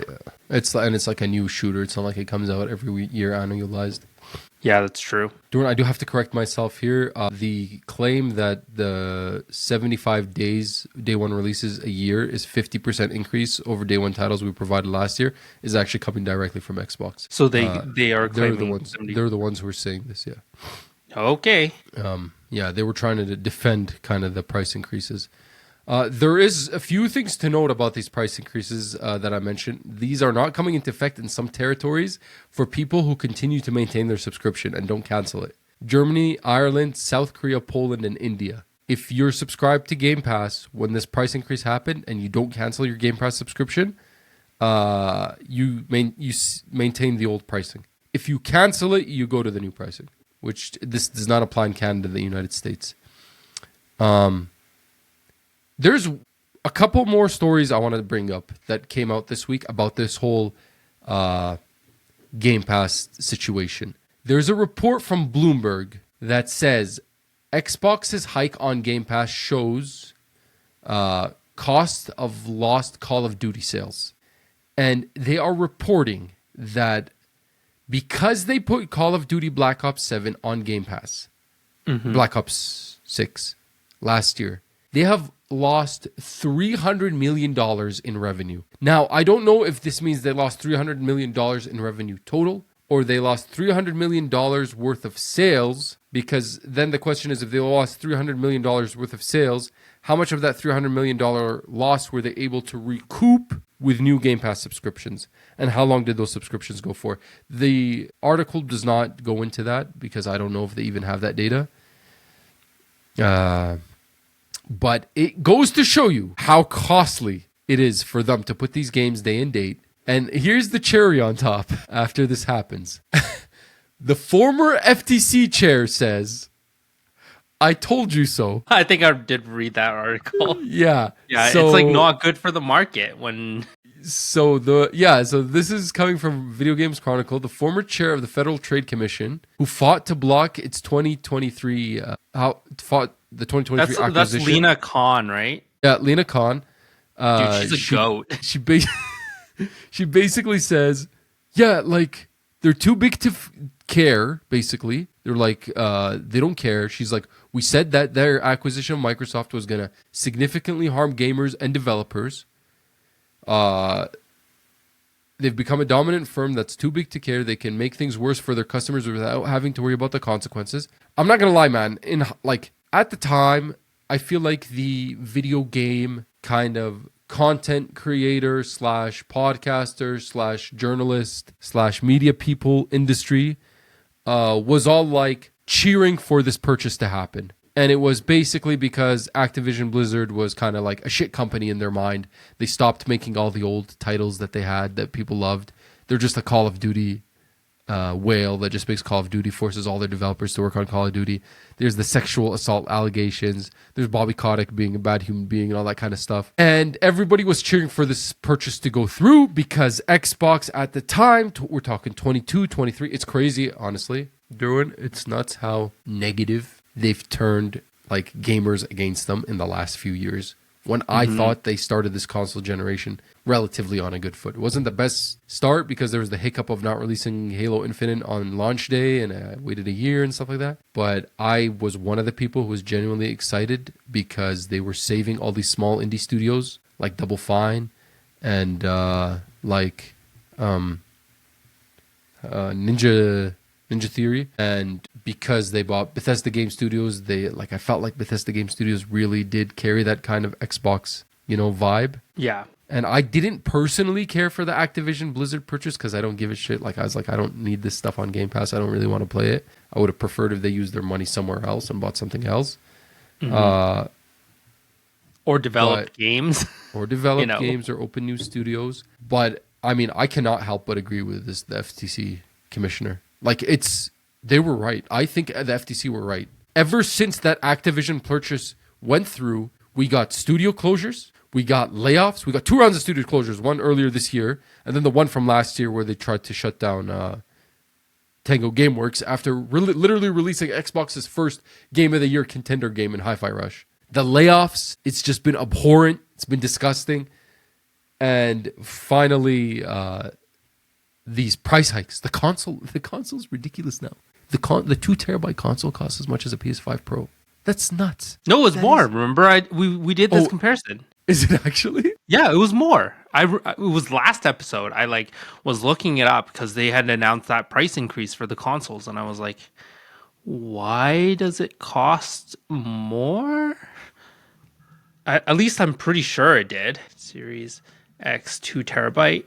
It's like a new shooter. It's not like it comes out every year annualized. Yeah, that's true. Durwin, I do have to correct myself here. The claim that the 75 days, day one releases a year, is 50% increase over day one titles we provided last year is actually coming directly from Xbox. So they are claiming they're the ones who are saying this, yeah. Okay. Yeah, they were trying to defend kind of the price increases. There is a few things to note about these price increases that I mentioned. These are not coming into effect in some territories for people who continue to maintain their subscription and don't cancel it. Germany, Ireland, South Korea, Poland, and India. If you're subscribed to Game Pass when this price increase happened and you don't cancel your Game Pass subscription, you maintain the old pricing. If you cancel it, you go to the new pricing, which this does not apply in Canada and the United States. There's a couple more stories I want to bring up that came out this week about this whole Game Pass situation. There's a report from Bloomberg that says Xbox's hike on Game Pass shows cost of lost Call of Duty sales. And they are reporting that because they put Call of Duty Black Ops 7 on Game Pass, Black Ops 6 last year, they have lost $300 million in revenue. Now, I don't know if this means they lost $300 million in revenue total or they lost $300 million worth of sales, because then the question is, if they lost $300 million worth of sales, how much of that $300 million loss were they able to recoup with new Game Pass subscriptions? And how long did those subscriptions go for? The article does not go into that because I don't know if they even have that data. But it goes to show you how costly it is for them to put these games day and date. And here's the cherry on top after this happens. The former FTC chair says, "I told you so." I think I did read that article. Yeah. Yeah, so, it's like not good for the market when... So this is coming from Video Games Chronicle, the former chair of the Federal Trade Commission, who fought to block its 2023 fought the 2023 acquisition. That's Lena Khan, right? Yeah, Lena Khan. Dude, she's a goat. She basically says, yeah, like they're too big to care. Basically, they're like they don't care. She's like, we said that their acquisition of Microsoft was gonna significantly harm gamers and developers. They've become a dominant firm that's too big to care. They can make things worse for their customers without having to worry about the consequences. I'm not gonna lie, man. At the time, I feel like the video game kind of content creator / podcaster / journalist / media people industry was all like cheering for this purchase to happen. And it was basically because Activision Blizzard was kind of like a shit company in their mind. They stopped making all the old titles that they had that people loved. They're just a Call of Duty whale that just makes Call of Duty, forces all their developers to work on Call of Duty. There's the sexual assault allegations. There's Bobby Kotick being a bad human being and all that kind of stuff. And everybody was cheering for this purchase to go through because Xbox at the time, we're talking 22, 23. It's crazy, honestly. Durwin, it's nuts how negative they've turned like gamers against them in the last few years. When I thought they started this console generation relatively on a good foot. It wasn't the best start because there was the hiccup of not releasing Halo Infinite on launch day and I waited a year and stuff like that. But I was one of the people who was genuinely excited because they were saving all these small indie studios like Double Fine and Ninja Theory, and because they bought Bethesda Game Studios, I felt like Bethesda Game Studios really did carry that kind of Xbox, vibe. Yeah. And I didn't personally care for the Activision Blizzard purchase because I don't give a shit. Like I was like, I don't need this stuff on Game Pass. I don't really want to play it. I would have preferred if they used their money somewhere else and bought something else. Or developed games. Or developed games or open new studios. But I mean, I cannot help but agree with the FTC commissioner. Like they were right. I think the FTC were right. Ever since that Activision purchase went through, we got studio closures, we got layoffs, we got 2 rounds of studio closures, one earlier this year, and then the one from last year where they tried to shut down Tango Gameworks after literally releasing Xbox's first Game of the Year contender game in Hi-Fi Rush. The layoffs, it's just been abhorrent. It's been disgusting. And finally, these price hikes. The console's ridiculous now. The 2 terabyte console costs as much as a PS5 Pro. That's nuts. No, it was more. Remember, we did this comparison. Is it actually? Yeah, it was more. It was last episode. I was looking it up because they had announced that price increase for the consoles, and I was like, why does it cost more? At least I'm pretty sure it did. Series X 2 TB.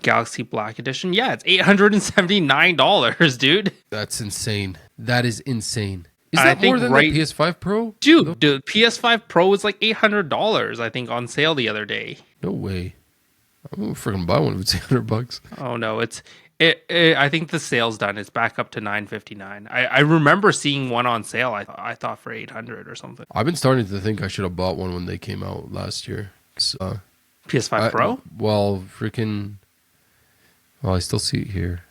Galaxy Black Edition. Yeah, it's $879, dude. That's insane. That is insane. Is I that more think than the PS5 Pro? Dude, the PS5 Pro is like $800, I think, on sale the other day. No way. I'm gonna freaking buy one if it's $800. Oh no, I think the sale's done. It's back up to $959. I remember seeing one on sale. I thought for $800 or something. I've been starting to think I should have bought one when they came out last year. PS5 Pro? Well, I still see it here.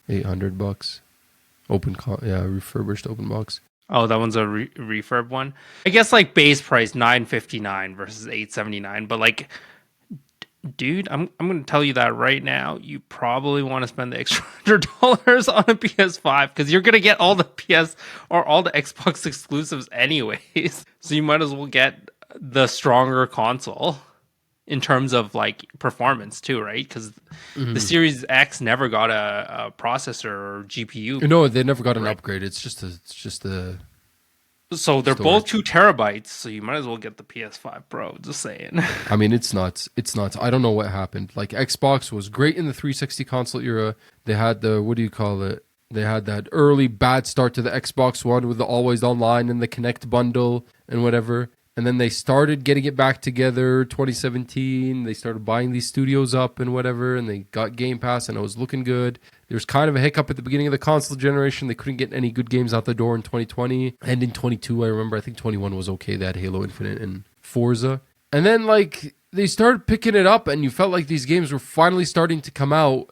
$800. Refurbished open box. Oh, that one's a refurb one. I guess like base price $959 versus $879, but like, dude, I'm gonna tell you that right now. You probably want to spend the extra $100 on a PS5 because you're gonna get all the PS or all the Xbox exclusives anyways. So you might as well get the stronger console in terms of like performance too, right? Because the Series X never got a processor or GPU. No, they never got an upgrade. It's just a So they're storage. both 2 TB, so you might as well get the PS5 Pro. Just saying. I mean, it's nuts. It's nuts. I don't know what happened. Like, Xbox was great in the 360 console era. They had They had that early bad start to the Xbox One with the Always Online and the Kinect bundle and whatever. And then they started getting it back together 2017. They started buying these studios up and whatever, and they got Game Pass, and it was looking good. There was kind of a hiccup at the beginning of the console generation. They couldn't get any good games out the door in 2020. And in 22, I think 21 was okay. They had Halo Infinite and Forza. And then, like, they started picking it up, and you felt like these games were finally starting to come out,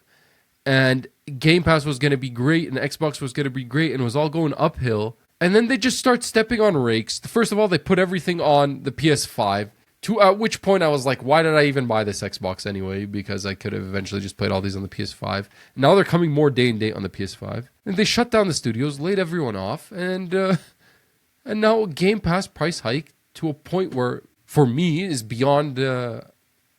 and Game Pass was going to be great, and Xbox was going to be great, and it was all going uphill. And then they just start stepping on rakes. First of all, they put everything on the PS5. At which point I was like, why did I even buy this Xbox anyway? Because I could have eventually just played all these on the PS5. Now they're coming more day and date on the PS5. And they shut down the studios, laid everyone off, and now Game Pass price hike to a point where, for me, is beyond the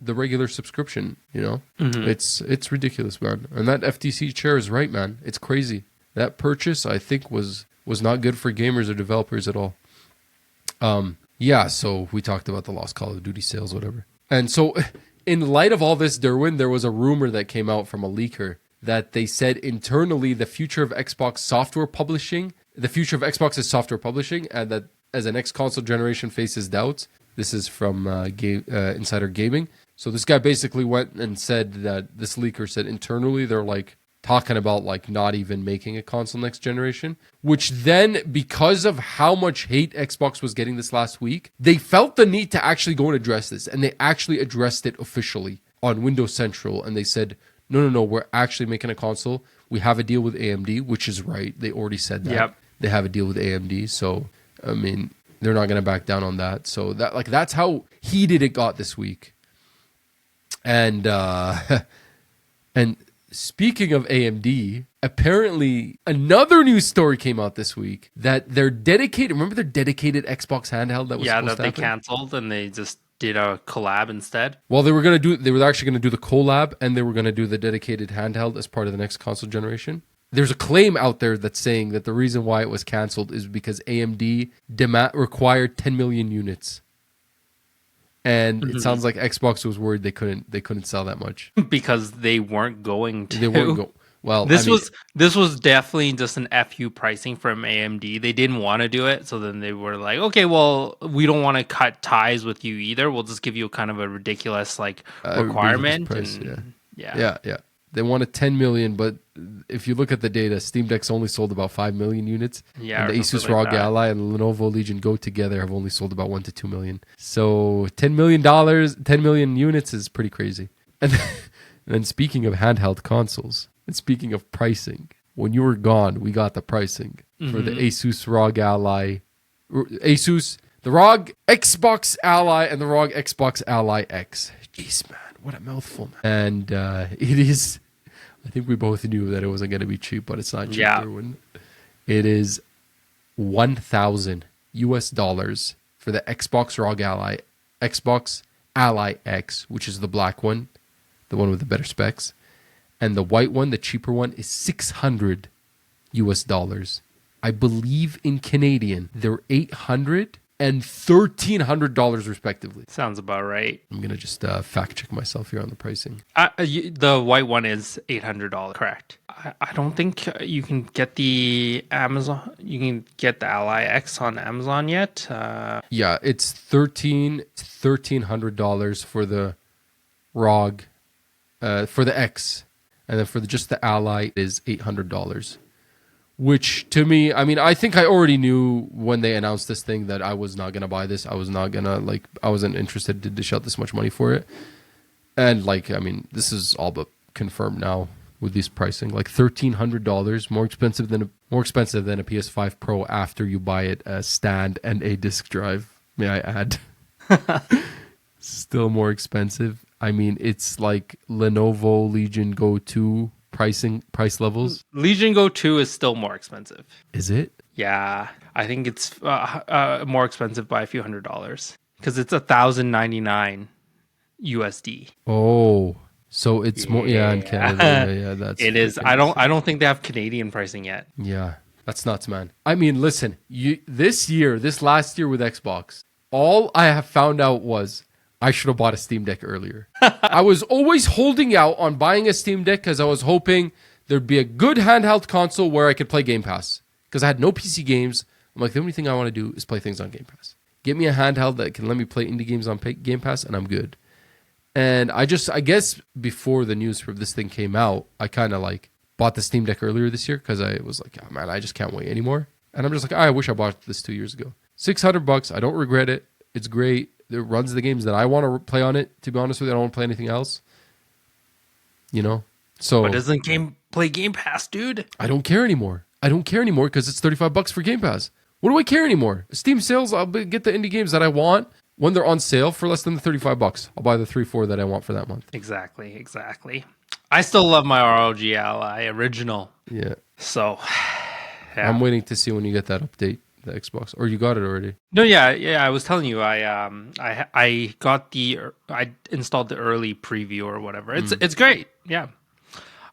regular subscription. You know, It's ridiculous, man. And that FTC chair is right, man. It's crazy. That purchase, I think, was not good for gamers or developers at all. So we talked about the lost Call of Duty sales, whatever. And so in light of all this, Durwin, there was a rumor that came out from a leaker that they said internally the future of Xbox is software publishing, and that as the next console generation faces doubts. This is from Insider Gaming. So this guy basically went and said that this leaker said internally they're like talking about like not even making a console next generation, which then, because of how much hate Xbox was getting this last week, they felt the need to actually go and address this. And they actually addressed it officially on Windows Central. And they said, no, we're actually making a console. We have a deal with AMD, which is right. They already said that. Yep. They have a deal with AMD. So, I mean, they're not going to back down on that. So that's how heated it got this week. And, and speaking of AMD, apparently another news story came out this week that their dedicated Xbox handheld that was supposed to happen? They canceled and they just did a collab instead. Well, they were actually going to do the collab, and they were going to do the dedicated handheld as part of the next console generation. There's a claim out there that's saying that the reason why it was canceled is because AMD required 10 million units. And it sounds like Xbox was worried they couldn't sell that much because they weren't going to. They weren't go. Well, this was definitely just an FU pricing from AMD. They didn't want to do it, so then they were like, okay, well, we don't want to cut ties with you either. We'll just give you kind of a ridiculous requirement. Price, yeah. They wanted 10 million, but if you look at the data, Steam Deck's only sold about 5 million units. Yeah, and the Asus ROG Ally and Lenovo Legion Go together have only sold about 1 to 2 million. So $10 million units is pretty crazy. And then speaking of handheld consoles, and speaking of pricing, when you were gone, we got the pricing for the Asus ROG Ally, the ROG Xbox Ally and the ROG Xbox Ally X. Jeez, man, what a mouthful, man. And it is, I think we both knew that it wasn't going to be cheap, but it's not cheap. Yeah. It is $1,000 for the Xbox ROG Ally, Xbox Ally X, which is the black one, the one with the better specs. And the white one, the cheaper one, is $600. I believe in Canadian, they're $800. and $1,300 respectively. Sounds about right. I'm gonna just fact check myself here on the pricing. The white one is $800, correct? I don't think you can get the Amazon. You can get the Ally X on Amazon yet. Yeah, it's $1,300 for the ROG, for the X, and then for just the Ally is $800. Which to me, I mean, I think I already knew when they announced this thing that I was not gonna buy this. I was not gonna I wasn't interested to dish out this much money for it. And I mean, this is all but confirmed now with this pricing. Like $1,300 more expensive than a PS5 Pro after you buy it a stand and a disc drive. May I add? Still more expensive. I mean, it's like Lenovo Legion Go 2 price levels. Legion Go 2 is still more expensive. Is it? Yeah, I think it's more expensive by a few $100 because it's $1,099 USD. Oh, so it's more. Yeah, in Canada. Yeah, that's it is. I don't think they have Canadian pricing yet. Yeah, that's nuts, man. I mean, listen, this last year with Xbox, all I have found out was I should have bought a Steam Deck earlier. I was always holding out on buying a Steam Deck because I was hoping there'd be a good handheld console where I could play Game Pass. Because I had no PC games. I'm like, the only thing I want to do is play things on Game Pass. Get me a handheld that can let me play indie games on Game Pass, and I'm good. And I guess before the news for this thing came out, I kind of bought the Steam Deck earlier this year because I was like, oh man, I just can't wait anymore. And I'm just like, I wish I bought this 2 years ago. $600. I don't regret it. It's great. It runs the games that I want to play on it. To be honest with you, I don't want to play anything else. So. But doesn't play Game Pass, dude? I don't care anymore. Because it's $35 for Game Pass. What do I care anymore? Steam sales, I'll get the indie games that I want when they're on sale for less than the $35. I'll buy the 3-4 that I want for that month. Exactly. I still love my ROG Ally original. Yeah. So, yeah. I'm waiting to see when you get that update. The Xbox, or you got it already? No, yeah. I was telling you, I installed the early preview or whatever. It's great. Yeah.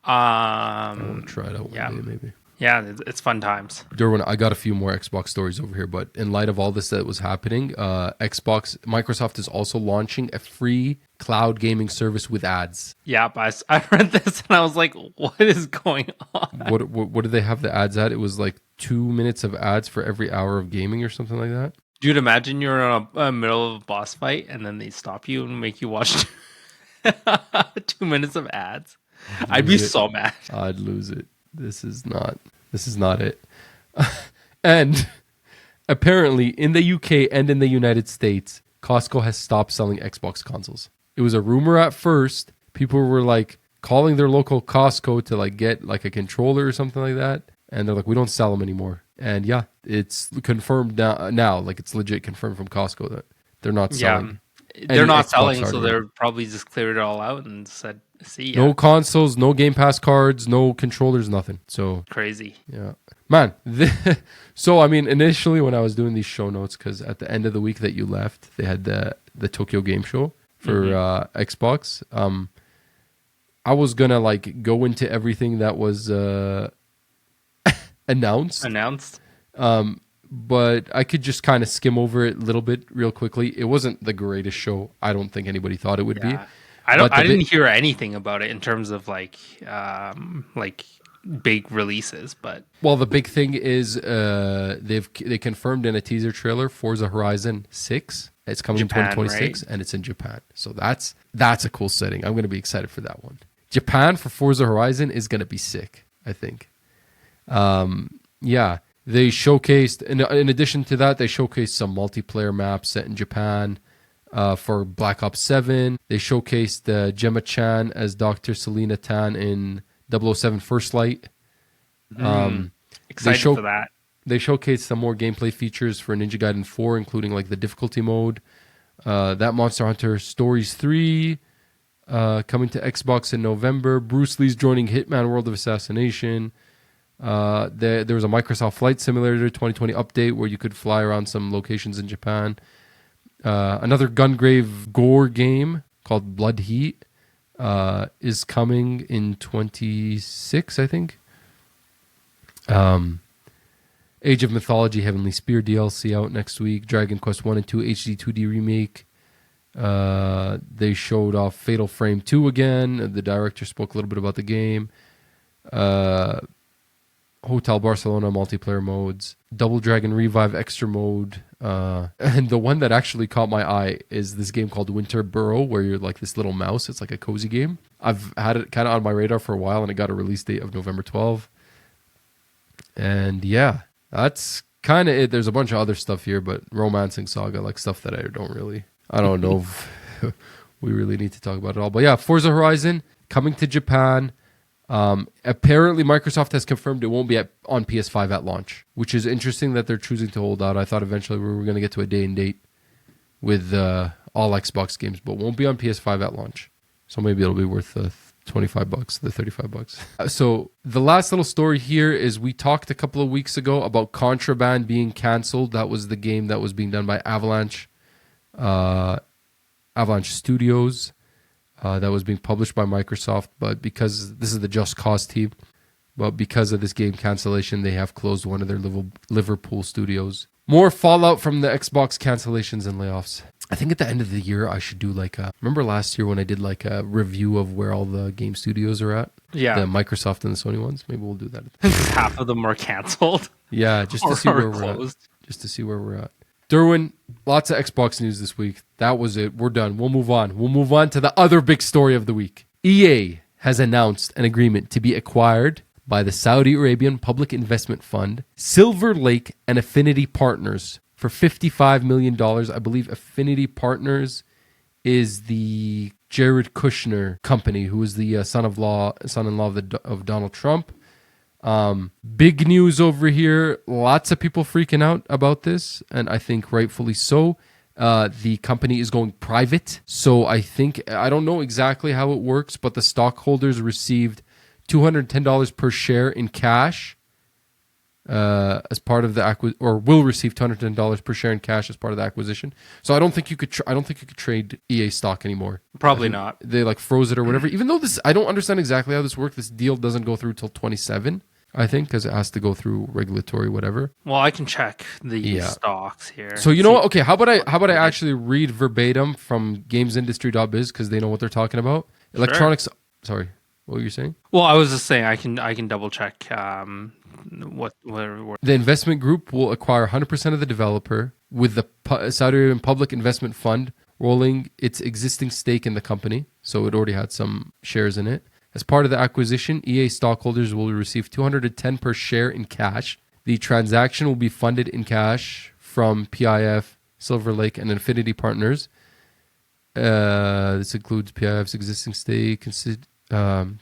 I want to try it out one day, maybe. Yeah, it's fun times. Durwin, I got a few more Xbox stories over here, but in light of all this that was happening, Microsoft is also launching a free cloud gaming service with ads. Yeah, I read this and I was like, what is going on? What did they have the ads at? It was like 2 minutes of ads for every hour of gaming or something like that. Dude, imagine you're in a middle of a boss fight and then they stop you and make you watch 2 minutes of ads. I'd be so mad. I'd lose it. This is not it. And apparently in the UK and in the United States, Costco has stopped selling Xbox consoles. It was a rumor at first. People were calling their local Costco to get a controller or something like that. And they're like, we don't sell them anymore. And yeah, it's confirmed now. It's legit confirmed from Costco that they're not selling. Yeah, they're not selling, so they're probably just cleared it all out and said, see ya. No consoles, no Game Pass cards, no controllers, nothing. So crazy. Yeah. Man, so I mean, initially when I was doing these show notes, because at the end of the week that you left, they had the Tokyo Game Show for Xbox. I was gonna go into everything that was announced. But I could just kind of skim over it a little bit real quickly. It wasn't the greatest show. I don't think anybody thought it would be. I didn't hear anything about it in terms of big releases, but the big thing is they confirmed in a teaser trailer Forza Horizon 6. It's coming Japan, in 2026, right? And it's in Japan. So that's a cool setting. I'm going to be excited for that one. Japan for Forza Horizon is going to be sick, I think. Yeah. They showcased, in addition to that, they showcased some multiplayer maps set in Japan for Black Ops 7. They showcased Gemma Chan as Dr. Selena Tan in 007 First Light. Excited for that. They showcased some more gameplay features for Ninja Gaiden 4, including the difficulty mode. That Monster Hunter Stories 3 coming to Xbox in November. Bruce Lee's joining Hitman World of Assassination. There was a Microsoft Flight Simulator 2020 update where you could fly around some locations in Japan. Another Gungrave gore game called Blood Heat is coming in 26, I think. Age of Mythology Heavenly Spear DLC out next week. Dragon Quest 1 and 2 HD 2D remake. They showed off Fatal Frame 2 again. The director spoke a little bit about the game. Hotel Barcelona multiplayer modes. Double Dragon Revive extra mode. And the one that actually caught my eye is this game called Winter Burrow, where you're like this little mouse. It's like a cozy game. I've had it kind of on my radar for a while, and it got a release date of November 12th. And yeah, that's kind of it. There's a bunch of other stuff here, but Romancing Saga, like stuff that I don't know if we really need to talk about it all. But yeah, Forza Horizon coming to Japan. Apparently Microsoft has confirmed it won't be on PS5 at launch, which is interesting that they're choosing to hold out. I thought eventually we were going to get to a day and date with all Xbox games, but won't be on PS5 at launch. So maybe it'll be worth the $25, the $35. So the last little story here is we talked a couple of weeks ago about Contraband being canceled. That was the game that was being done by Avalanche Studios. That was being published by Microsoft, but because this is the Just Cause team, but because of this game cancellation, they have closed one of their Liverpool studios. More fallout from the Xbox cancellations and layoffs. I think at the end of the year, I should do remember last year when I did like a review of where all the game studios are at? Yeah. The Microsoft and the Sony ones. Maybe we'll do that. Half of them are canceled. Yeah, just to see where we're at. Just to see where we're at. Durwin, lots of Xbox news this week. That was it. We're done. We'll move on. We'll move on to the other big story of the week. EA has announced an agreement to be acquired by the Saudi Arabian Public Investment Fund, Silver Lake, and Affinity Partners for $55 million. I believe Affinity Partners is the Jared Kushner company, who is the son-in-law of Donald Trump. Big news over here. Lots of people freaking out about this, and I think rightfully so. The company is going private, so I don't know exactly how it works, but the stockholders received $210 per share in cash as part of the will receive $210 per share in cash as part of the acquisition. So I don't think you could trade EA stock anymore. Probably not. They froze it or whatever. Even though I don't understand exactly how this works. This deal doesn't go through till 27. I think, because it has to go through regulatory whatever. Well, I can check the stocks here. So you know what? Okay, how about I actually read verbatim from gamesindustry.biz, because they know what they're talking about. Sure. Electronics. Sorry, what were you saying? Well, I was just saying I can double check what the investment group will acquire 100% of the developer, with the Saudi Arabian Public Investment Fund rolling its existing stake in the company. So it already had some shares in it. As part of the acquisition, EA stockholders will receive $210 per share in cash. The transaction will be funded in cash from PIF, Silver Lake, and Affinity Partners. This includes PIF's existing stake,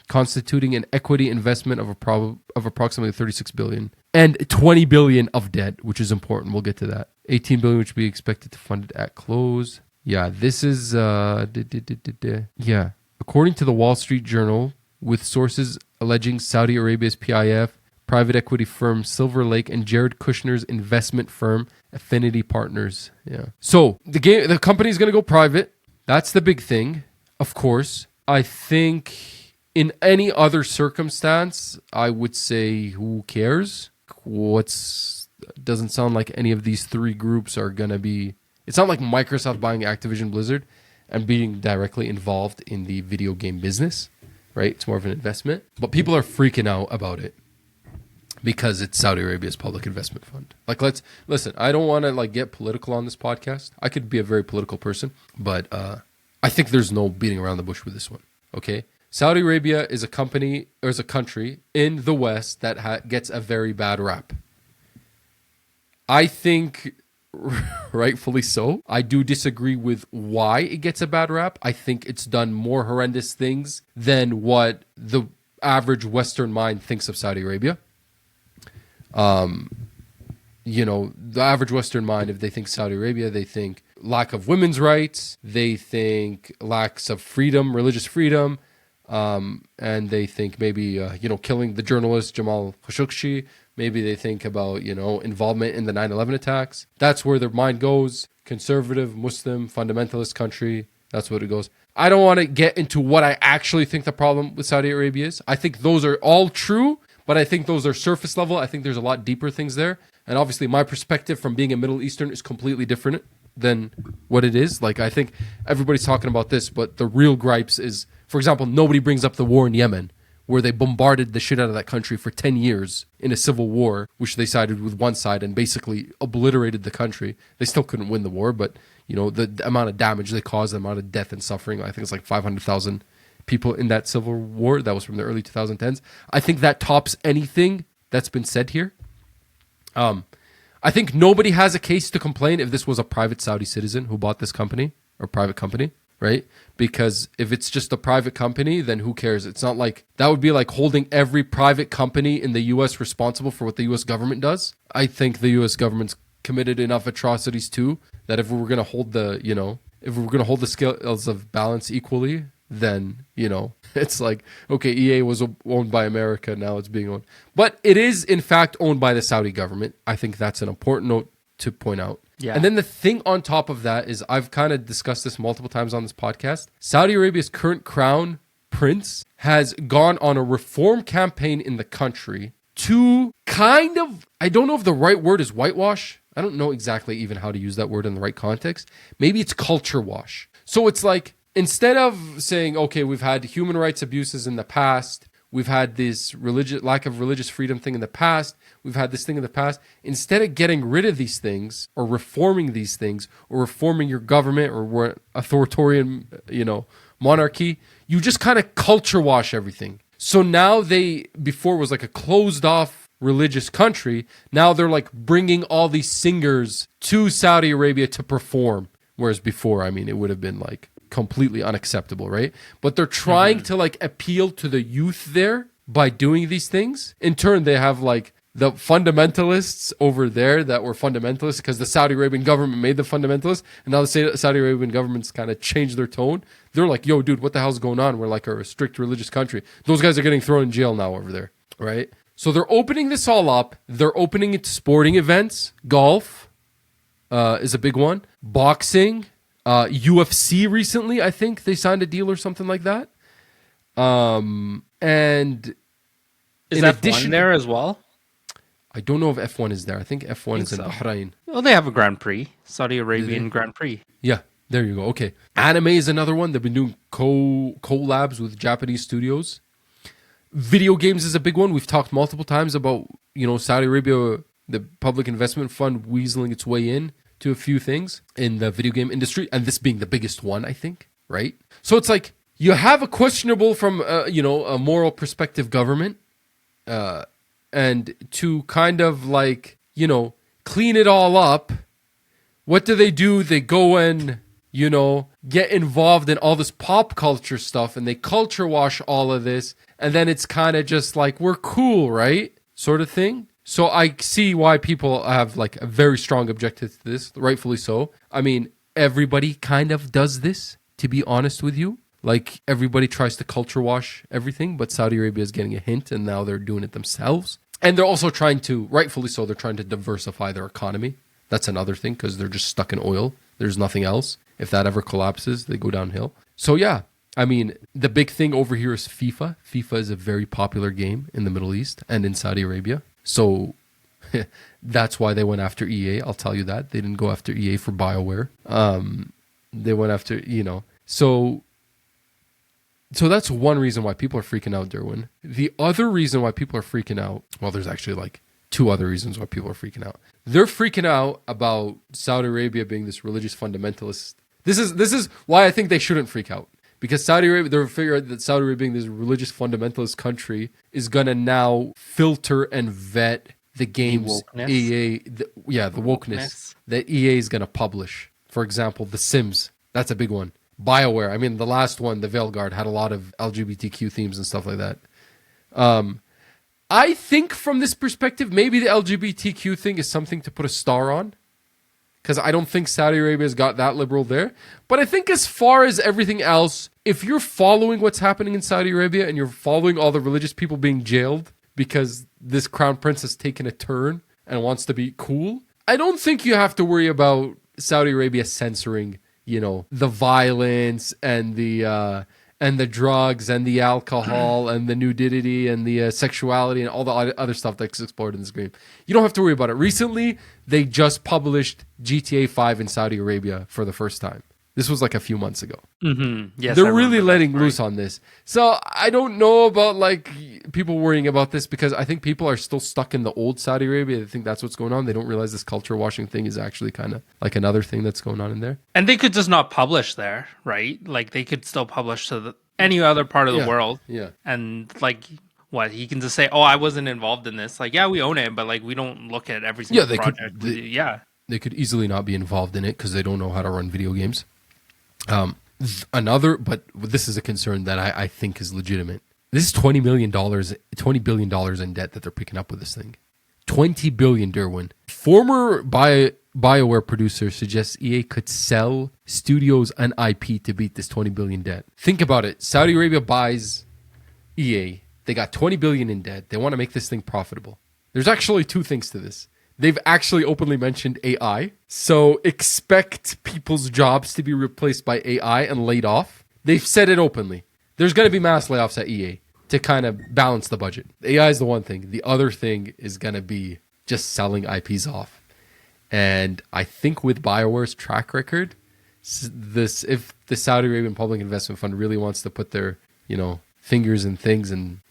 constituting an equity investment of approximately $36 billion and $20 billion of debt, which is important. We'll get to that. $18 billion, which we expected to fund it at close. Yeah, this is according to the Wall Street Journal, with sources alleging Saudi Arabia's PIF, private equity firm Silver Lake, and Jared Kushner's investment firm Affinity Partners. Yeah. So the company is going to go private. That's the big thing. Of course, I think in any other circumstance, I would say who cares? Doesn't sound like any of these three groups are going to be. It's not like Microsoft buying Activision Blizzard and being directly involved in the video game business, right? It's more of an investment. But people are freaking out about it because it's Saudi Arabia's public investment fund. Let's listen, I don't want to get political on this podcast. I could be a very political person, but I think there's no beating around the bush with this one, okay? Saudi Arabia is a company, or is a country in the West that gets a very bad rap. I think rightfully so. I do disagree with why it gets a bad rap. I think it's done more horrendous things than what the average Western mind thinks of Saudi Arabia. The average Western mind, if they think Saudi Arabia, they think lack of women's rights, they think lacks of freedom, religious freedom, and they think maybe, killing the journalist Jamal Khashoggi. Maybe they think about, involvement in the 9/11 attacks. That's where their mind goes. Conservative, Muslim, fundamentalist country. That's what it goes. I don't want to get into what I actually think the problem with Saudi Arabia is. I think those are all true, but I think those are surface level. I think there's a lot deeper things there. And obviously my perspective from being a Middle Eastern is completely different than what it is. Like, I think everybody's talking about this, but the real gripes is, for example, nobody brings up the war in Yemen, where they bombarded the shit out of that country for 10 years in a civil war, which they sided with one side and basically obliterated the country. They still couldn't win the war, but, you know, the amount of damage they caused, the amount of death and suffering, I think it's like 500,000 people in that civil war. That was from the early 2010s. I think that tops anything that's been said here. I think nobody has a case to complain if this was a private Saudi citizen who bought this company or private company. Right? Because if it's just a private company, then who cares? It's not like that would be like holding every private company in the US responsible for what the US government does. I think the US government's committed enough atrocities too that if we were going to hold the, you know, if we were going to hold the scales of balance equally, then, you know, it's like, okay, EA was owned by America, now it's being owned. But it is in fact owned by the Saudi government. I think that's an important note to point out. Yeah. And then the thing on top of that is, I've kind of discussed this multiple times on this podcast. Saudi Arabia's current crown prince has gone on a reform campaign in the country to kind of, I don't know if the right word is whitewash. I don't know exactly even how to use that word in the right context. Maybe it's culture wash. So it's like, instead of saying, okay, we've had human rights abuses in the past, we've had this lack of religious freedom thing in the past, we've had this thing in the past. Instead of getting rid of these things or reforming these things or reforming your government or authoritarian, you know, monarchy, you just kind of culture wash everything. So now before was like a closed off religious country. Now they're like bringing all these singers to Saudi Arabia to perform. Whereas before, I mean, it would have been like completely unacceptable, right? But they're trying to like appeal to the youth there by doing these things. In turn, they have like the fundamentalists over there that were fundamentalists because the Saudi Arabian government made the fundamentalists, and now the Saudi Arabian government's kind of changed their tone. They're like, yo, dude, what the hell's going on? We're like a strict religious country. Those guys are getting thrown in jail now over there, right? So they're opening this all up. They're opening it to sporting events. Golf is a big one. Boxing. UFC recently, I think they signed a deal or something like that. And is F1 there as well? I don't know if F1 is there. I think F1 is in Bahrain. Well, they have a Grand Prix, Saudi Arabian Grand Prix. Yeah, there you go. Okay. Anime is another one. They've been doing collabs with Japanese studios. Video games is a big one. We've talked multiple times about, you know, Saudi Arabia, the Public Investment Fund weaseling its way in to a few things in the video game industry, and this being the biggest one, I think, right? So it's like you have a questionable from, you know, a moral perspective government, and to kind of like, you know, clean it all up, what do? They go and, you know, get involved in all this pop culture stuff, and they culture wash all of this, and then it's kind of just like, we're cool, right? Sort of thing. So I see why people have like a very strong objective to this, rightfully so. I mean, everybody kind of does this, to be honest with you. Like, everybody tries to culture wash everything, but Saudi Arabia is getting a hint, and now they're doing it themselves. And they're also trying to, rightfully so, they're trying to diversify their economy. That's another thing, because they're just stuck in oil. There's nothing else. If that ever collapses, they go downhill. So yeah, I mean, the big thing over here is FIFA. FIFA is a very popular game in the Middle East and in Saudi Arabia. So that's why they went after EA. I'll tell you that. They didn't go after EA for BioWare. They went after, you know. So that's one reason why people are freaking out, Durwin. The other reason why people are freaking out, well, there's actually like two other reasons why people are freaking out. They're freaking out about Saudi Arabia being this religious fundamentalist. This is why I think they shouldn't freak out. Because Saudi Arabia, they're figuring out that Saudi Arabia being this religious fundamentalist country is going to now filter and vet the games EA, the wokeness that EA is going to publish. For example, The Sims, that's a big one. BioWare, I mean, the last one, the Veilguard, had a lot of LGBTQ themes and stuff like that. I think from this perspective, maybe the LGBTQ thing is something to put a star on. Because I don't think Saudi Arabia's got that liberal there. But I think as far as everything else, if you're following what's happening in Saudi Arabia and you're following all the religious people being jailed because this crown prince has taken a turn and wants to be cool, I don't think you have to worry about Saudi Arabia censoring, you know, the violence and the and the drugs and the alcohol and the nudity and the sexuality and all the other stuff that's explored in this game. You don't have to worry about it. Recently, they just published GTA 5 in Saudi Arabia for the first time. This was like a few months ago. Mm-hmm. Yes, they're really letting loose on this. So I don't know about like people worrying about this because I think people are still stuck in the old Saudi Arabia. They think that's what's going on. They don't realize this culture washing thing is actually kind of like another thing that's going on in there. And they could just not publish there, right? Like they could still publish to any other part of the world. Yeah. And like what he can just say, "Oh, I wasn't involved in this." Like, yeah, we own it, but like we don't look at every single project. They could easily not be involved in it because they don't know how to run video games. But this is a concern that I think is legitimate. This is $20 billion in debt that they're picking up with this thing. $20 billion, Durwin. Former BioWare producer suggests EA could sell studios and IP to beat this $20 billion debt. Think about it. Saudi Arabia buys EA. They got $20 billion in debt. They want to make this thing profitable. There's actually two things to this. They've actually openly mentioned AI. So expect people's jobs to be replaced by AI and laid off. They've said it openly. There's going to be mass layoffs at EA to kind of balance the budget. AI is the one thing. The other thing is going to be just selling IPs off. And I think with BioWare's track record, if the Saudi Arabian Public Investment Fund really wants to put their, fingers in things and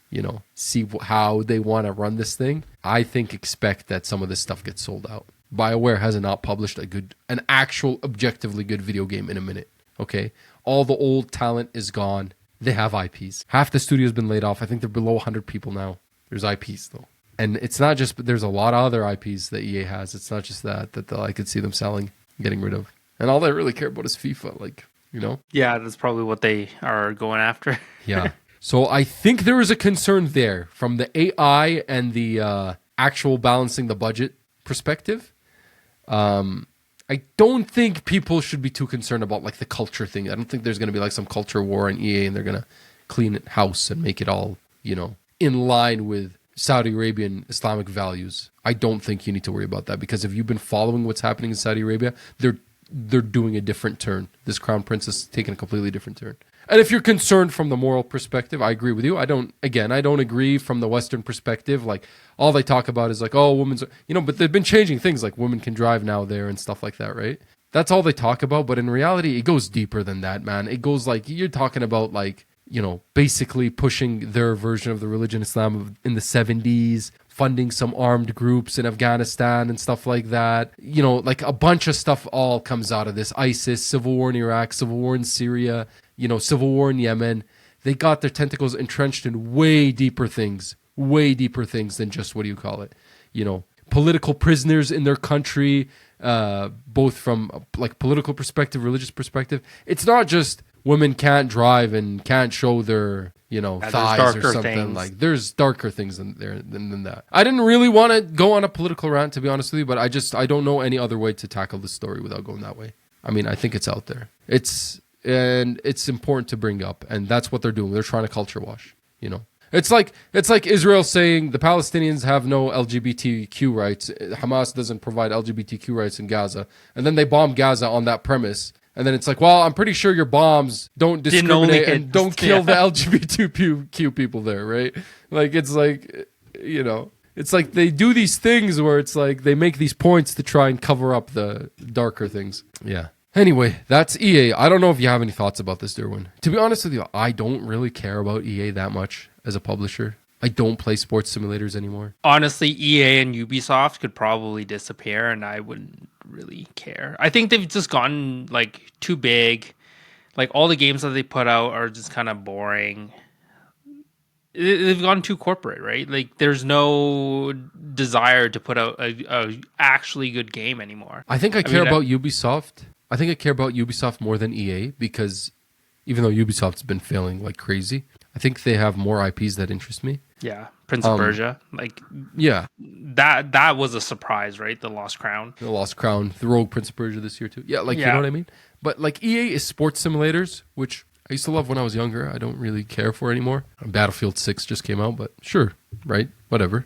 see how they want to run this thing, I think expect that some of this stuff gets sold out. BioWare has not published an actual objectively good video game in a minute. Okay, all the old talent is gone. They have IPs. Half the studio's been laid off. I think they're below 100 people now. There's IPs though, and it's not just. But there's a lot of other IPs that EA has. It's not just that I could see them selling, getting rid of. And all they really care about is FIFA. Yeah, that's probably what they are going after. Yeah. So I think there is a concern there from the AI and the actual balancing the budget perspective. I don't think people should be too concerned about like the culture thing. I don't think there's going to be like some culture war in EA and they're going to clean it house and make it all, in line with Saudi Arabian Islamic values. I don't think you need to worry about that because if you've been following what's happening in Saudi Arabia, they're doing a different turn. This crown prince is taking a completely different turn. And if you're concerned from the moral perspective, I agree with you. I don't agree from the Western perspective. Like, all they talk about is like, oh, women's, but they've been changing things like women can drive now there and stuff like that, right? That's all they talk about. But in reality, it goes deeper than that, man. It goes like, you're talking about like, basically pushing their version of the religion Islam in the 70s, funding some armed groups in Afghanistan and stuff like that. Like a bunch of stuff all comes out of this. ISIS, civil war in Iraq, civil war in Syria, civil war in Yemen. They got their tentacles entrenched in way deeper things than just, political prisoners in their country, both from like political perspective, religious perspective. It's not just women can't drive and can't show their, thighs or something. Things. Like there's darker things than that. I didn't really want to go on a political rant, to be honest with you, but I don't know any other way to tackle the story without going that way. I mean, I think it's out there. It's important to bring up, and that's what they're doing. They're trying to culture wash, It's like Israel saying the Palestinians have no LGBTQ rights. Hamas doesn't provide LGBTQ rights in Gaza, and then they bomb Gaza on that premise. And then it's like, well, I'm pretty sure your bombs don't discriminate and don't kill the LGBTQ people there, right? Like, it's like, it's like they do these things where it's like they make these points to try and cover up the darker things. Yeah. Anyway, that's EA. I don't know if you have any thoughts about this, Durwin. To be honest with you, I don't really care about EA that much as a publisher. I don't play sports simulators anymore. Honestly, EA and Ubisoft could probably disappear and I wouldn't really care. I think they've just gotten like too big. Like all the games that they put out are just kind of boring. They've gone too corporate, right? Like there's no desire to put out a actually good game anymore. I think I care about Ubisoft. I think I care about Ubisoft more than EA because even though Ubisoft's been failing like crazy, I think they have more IPs that interest me. Yeah, Prince of Persia. Like, yeah, that was a surprise, right? The Lost Crown. The Lost Crown. The Rogue Prince of Persia this year too. Yeah, you know what I mean? But like EA is sports simulators, which I used to love when I was younger. I don't really care for anymore. Battlefield 6 just came out, but sure, right? Whatever.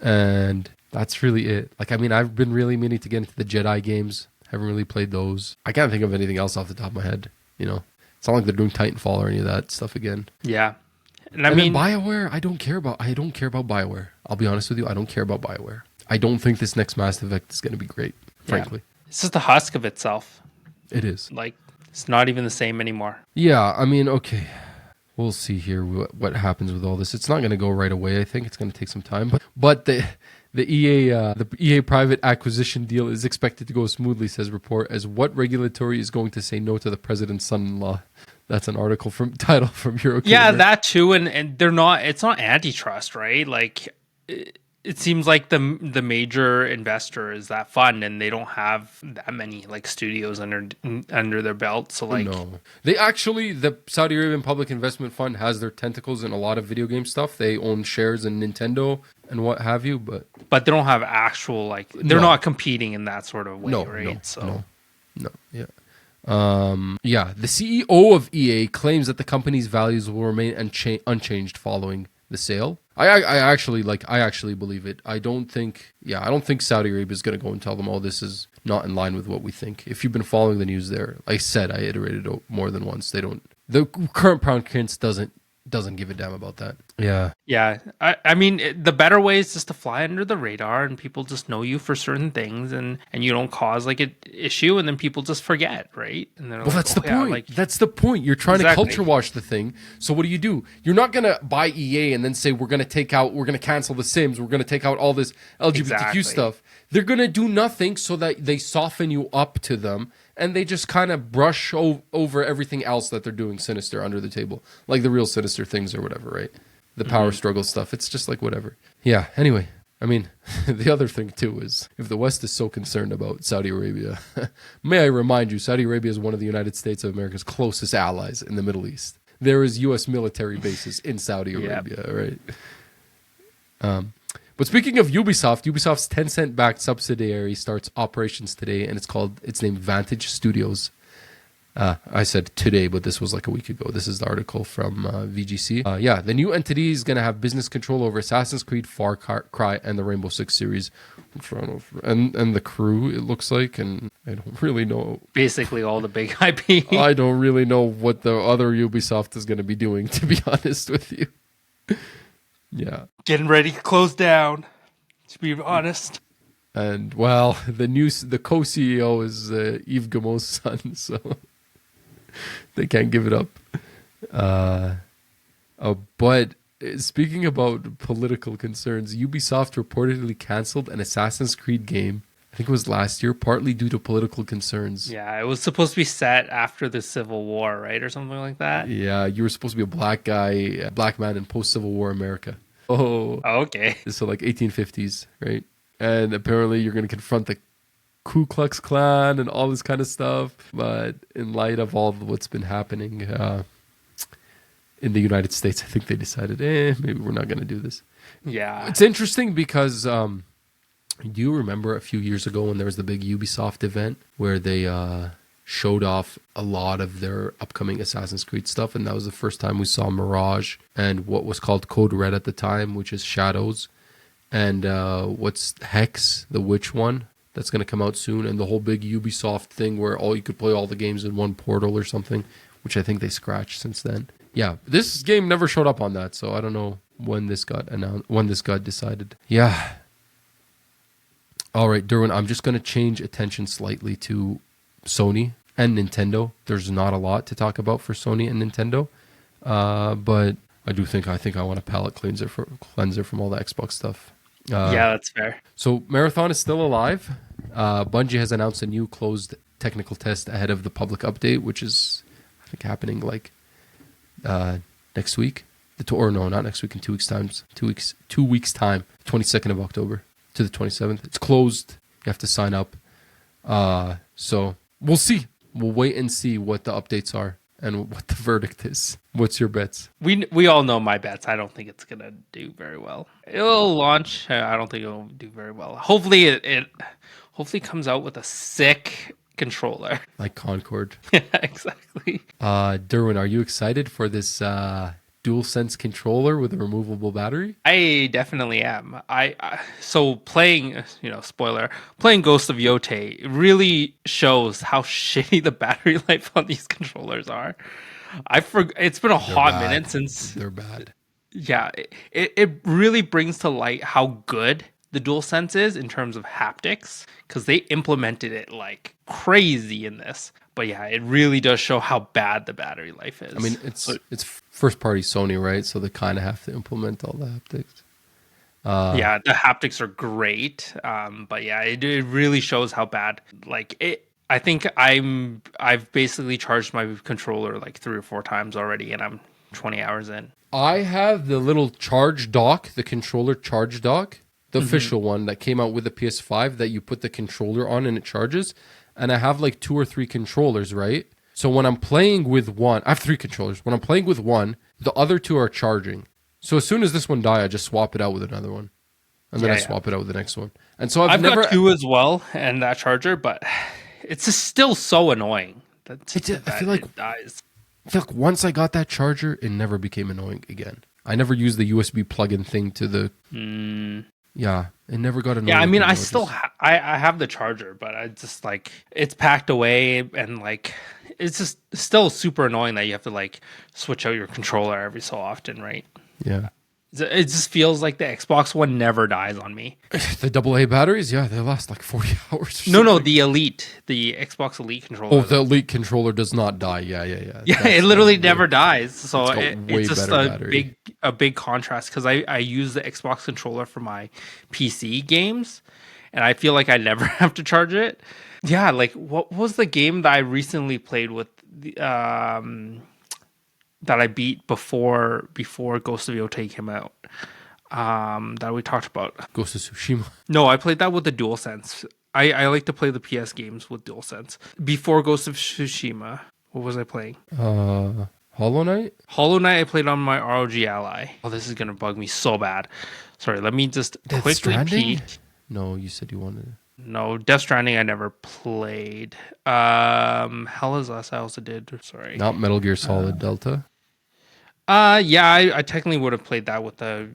And that's really it. Like, I mean, I've been really meaning to get into the Jedi games. Haven't really played those. I can't think of anything else off the top of my head, It's not like they're doing Titanfall or any of that stuff again. Yeah. And Then BioWare, I don't care about BioWare. I'll be honest with you, I don't care about BioWare. I don't think this next Mass Effect is going to be great, frankly. It's just the husk of itself. It is. Like, it's not even the same anymore. Yeah, I mean, okay. We'll see here what happens with all this. It's not going to go right away. I think it's going to take some time. But the EA private acquisition deal is expected to go smoothly, says report, as what regulatory is going to say no to the president's son-in-law? That's an article title from Eurogamer. Yeah, that too, and they're not. It's not antitrust, right? Like, it seems like the major investor is that fund, and they don't have that many like studios under their belt. So like, no, they actually, the Saudi Arabian Public Investment Fund has their tentacles in a lot of video game stuff. They own shares in Nintendo and what have you, but they don't have actual like. They're not competing in that sort of way, right? No, yeah. The CEO of EA claims that the company's values will remain unchanged following the sale. I actually believe it. I don't think Saudi Arabia is going to go and tell them, oh, this is not in line with what we think. If you've been following the news there, like I said, I iterated more than once. The current Crown Prince doesn't give a damn about that. Yeah. I mean, the better way is just to fly under the radar and people just know you for certain things and you don't cause like an issue and then people just forget, right? And well, that's the point. That's the point. You're trying to culture wash the thing. So what do? You're not going to buy EA and then say, we're going to cancel the Sims. We're going to take out all this LGBTQ stuff. They're going to do nothing so that they soften you up to them. And they just kind of brush over everything else that they're doing sinister under the table. Like the real sinister things or whatever, right? The power struggle stuff. It's just like whatever. Yeah, anyway. I mean, the other thing too is, if the West is so concerned about Saudi Arabia, may I remind you, Saudi Arabia is one of the United States of America's closest allies in the Middle East. There is U.S. military bases in Saudi Arabia, right? But speaking of Ubisoft's Tencent-backed subsidiary starts operations today, and it's named Vantage Studios. I said today, but this was like a week ago. This is the article from VGC. The new entity is going to have business control over Assassin's Creed, Far Cry, and the Rainbow Six series, and the crew. It looks like, and I don't really know. Basically, all the big IP. I don't really know what the other Ubisoft is going to be doing, to be honest with you. Yeah. Getting ready to close down, to be honest. And, well, the co-CEO is Yves Guillemot's son, so they can't give it up. But speaking about political concerns, Ubisoft reportedly canceled an Assassin's Creed game, I think it was last year, partly due to political concerns. Yeah, it was supposed to be set after the Civil War, right? Or something like that? Yeah, you were supposed to be a black man in post-Civil War America. Oh, okay. So like 1850s, right? And apparently you're going to confront the Ku Klux Klan and all this kind of stuff. But in light of all of what's been happening in the United States, I think they decided, maybe we're not going to do this. Yeah. It's interesting because do you remember a few years ago when there was the big Ubisoft event where they showed off a lot of their upcoming Assassin's Creed stuff? And that was the first time we saw Mirage and what was called Code Red at the time, which is Shadows. And what's Hex, the witch one, that's going to come out soon. And the whole big Ubisoft thing where you could play all the games in one portal or something, which I think they scratched since then. Yeah, this game never showed up on that, so I don't know when this got announced, when this got decided. Yeah. All right, Durwin, I'm just going to change attention slightly to Sony and Nintendo. There's not a lot to talk about for Sony and Nintendo, but I think I want a palate cleanser from all the Xbox stuff. Yeah, that's fair. So Marathon is still alive. Bungie has announced a new closed technical test ahead of the public update, which is, I think, happening like next week. Not next week, in 2 weeks' time. 2 weeks' time, 22nd of October to the 27th. It's closed. You have to sign up. So we'll see. We'll wait and see what the updates are and what the verdict is. What's your bets? We all know my bets. I don't think it's gonna do very well. It'll launch. I don't think it'll do very well. Hopefully it comes out with a sick controller like Concord. Yeah, exactly. Durwin, are you excited for this DualSense controller with a removable battery? I definitely am. So playing, spoiler, playing Ghost of Yote really shows how shitty the battery life on these controllers are. It's been a hot bad. minute since. They're bad. Yeah, it really brings to light how good the DualSense is in terms of haptics because they implemented it like crazy in this. But yeah, it really does show how bad the battery life I mean, is. it's first party Sony, right? So they kind of have to implement all the haptics. Yeah, the haptics are great. But yeah, it really shows how bad. Like it, I think I've basically charged my controller like 3 or 4 times already, and I'm 20 hours in. I have the little charge dock, the controller charge dock, the official one that came out with the PS5 that you put the controller on and it charges. And I have like 2 or 3 controllers, right? So when I'm playing with one, I have 3 controllers. When I'm playing with one, the other 2 are charging. So as soon as this one dies, I just swap it out with another one. And then I swap it out with the next one. And so I've never got 2 as well, and that charger, but it's just still so annoying that I feel like it dies. I feel like once I got that charger, it never became annoying again. I never used the USB plug-in thing to the. Yeah, it never got annoying. Yeah, I mean, again. I still I have the charger, but I just like it's packed away, and like it's just still super annoying that you have to like switch out your controller every so often, right? Yeah. It just feels like the Xbox One never dies on me. The AA batteries, yeah, they last like 40 hours. No, the Elite, the Xbox Elite controller. Oh, the Elite controller does not die. Yeah. Yeah, it literally never dies. So way it's just better battery. a big contrast because I use the Xbox controller for my PC games, and I feel like I never have to charge it. Yeah, like what was the game that I recently played with the that I beat before Ghost of Yote came out? That we talked about. Ghost of Tsushima. No, I played that with the DualSense. I like to play the PS games with DualSense. Before Ghost of Tsushima, what was I playing? Hollow Knight? Hollow Knight I played on my ROG Ally. Oh, this is going to bug me so bad. Sorry, let me just Death quickly Stranding? peek. No, you said you wanted it. No, Death Stranding I never played. Hell is Us I also did. Sorry. Not Metal Gear Solid Delta. Yeah, I technically would have played that with the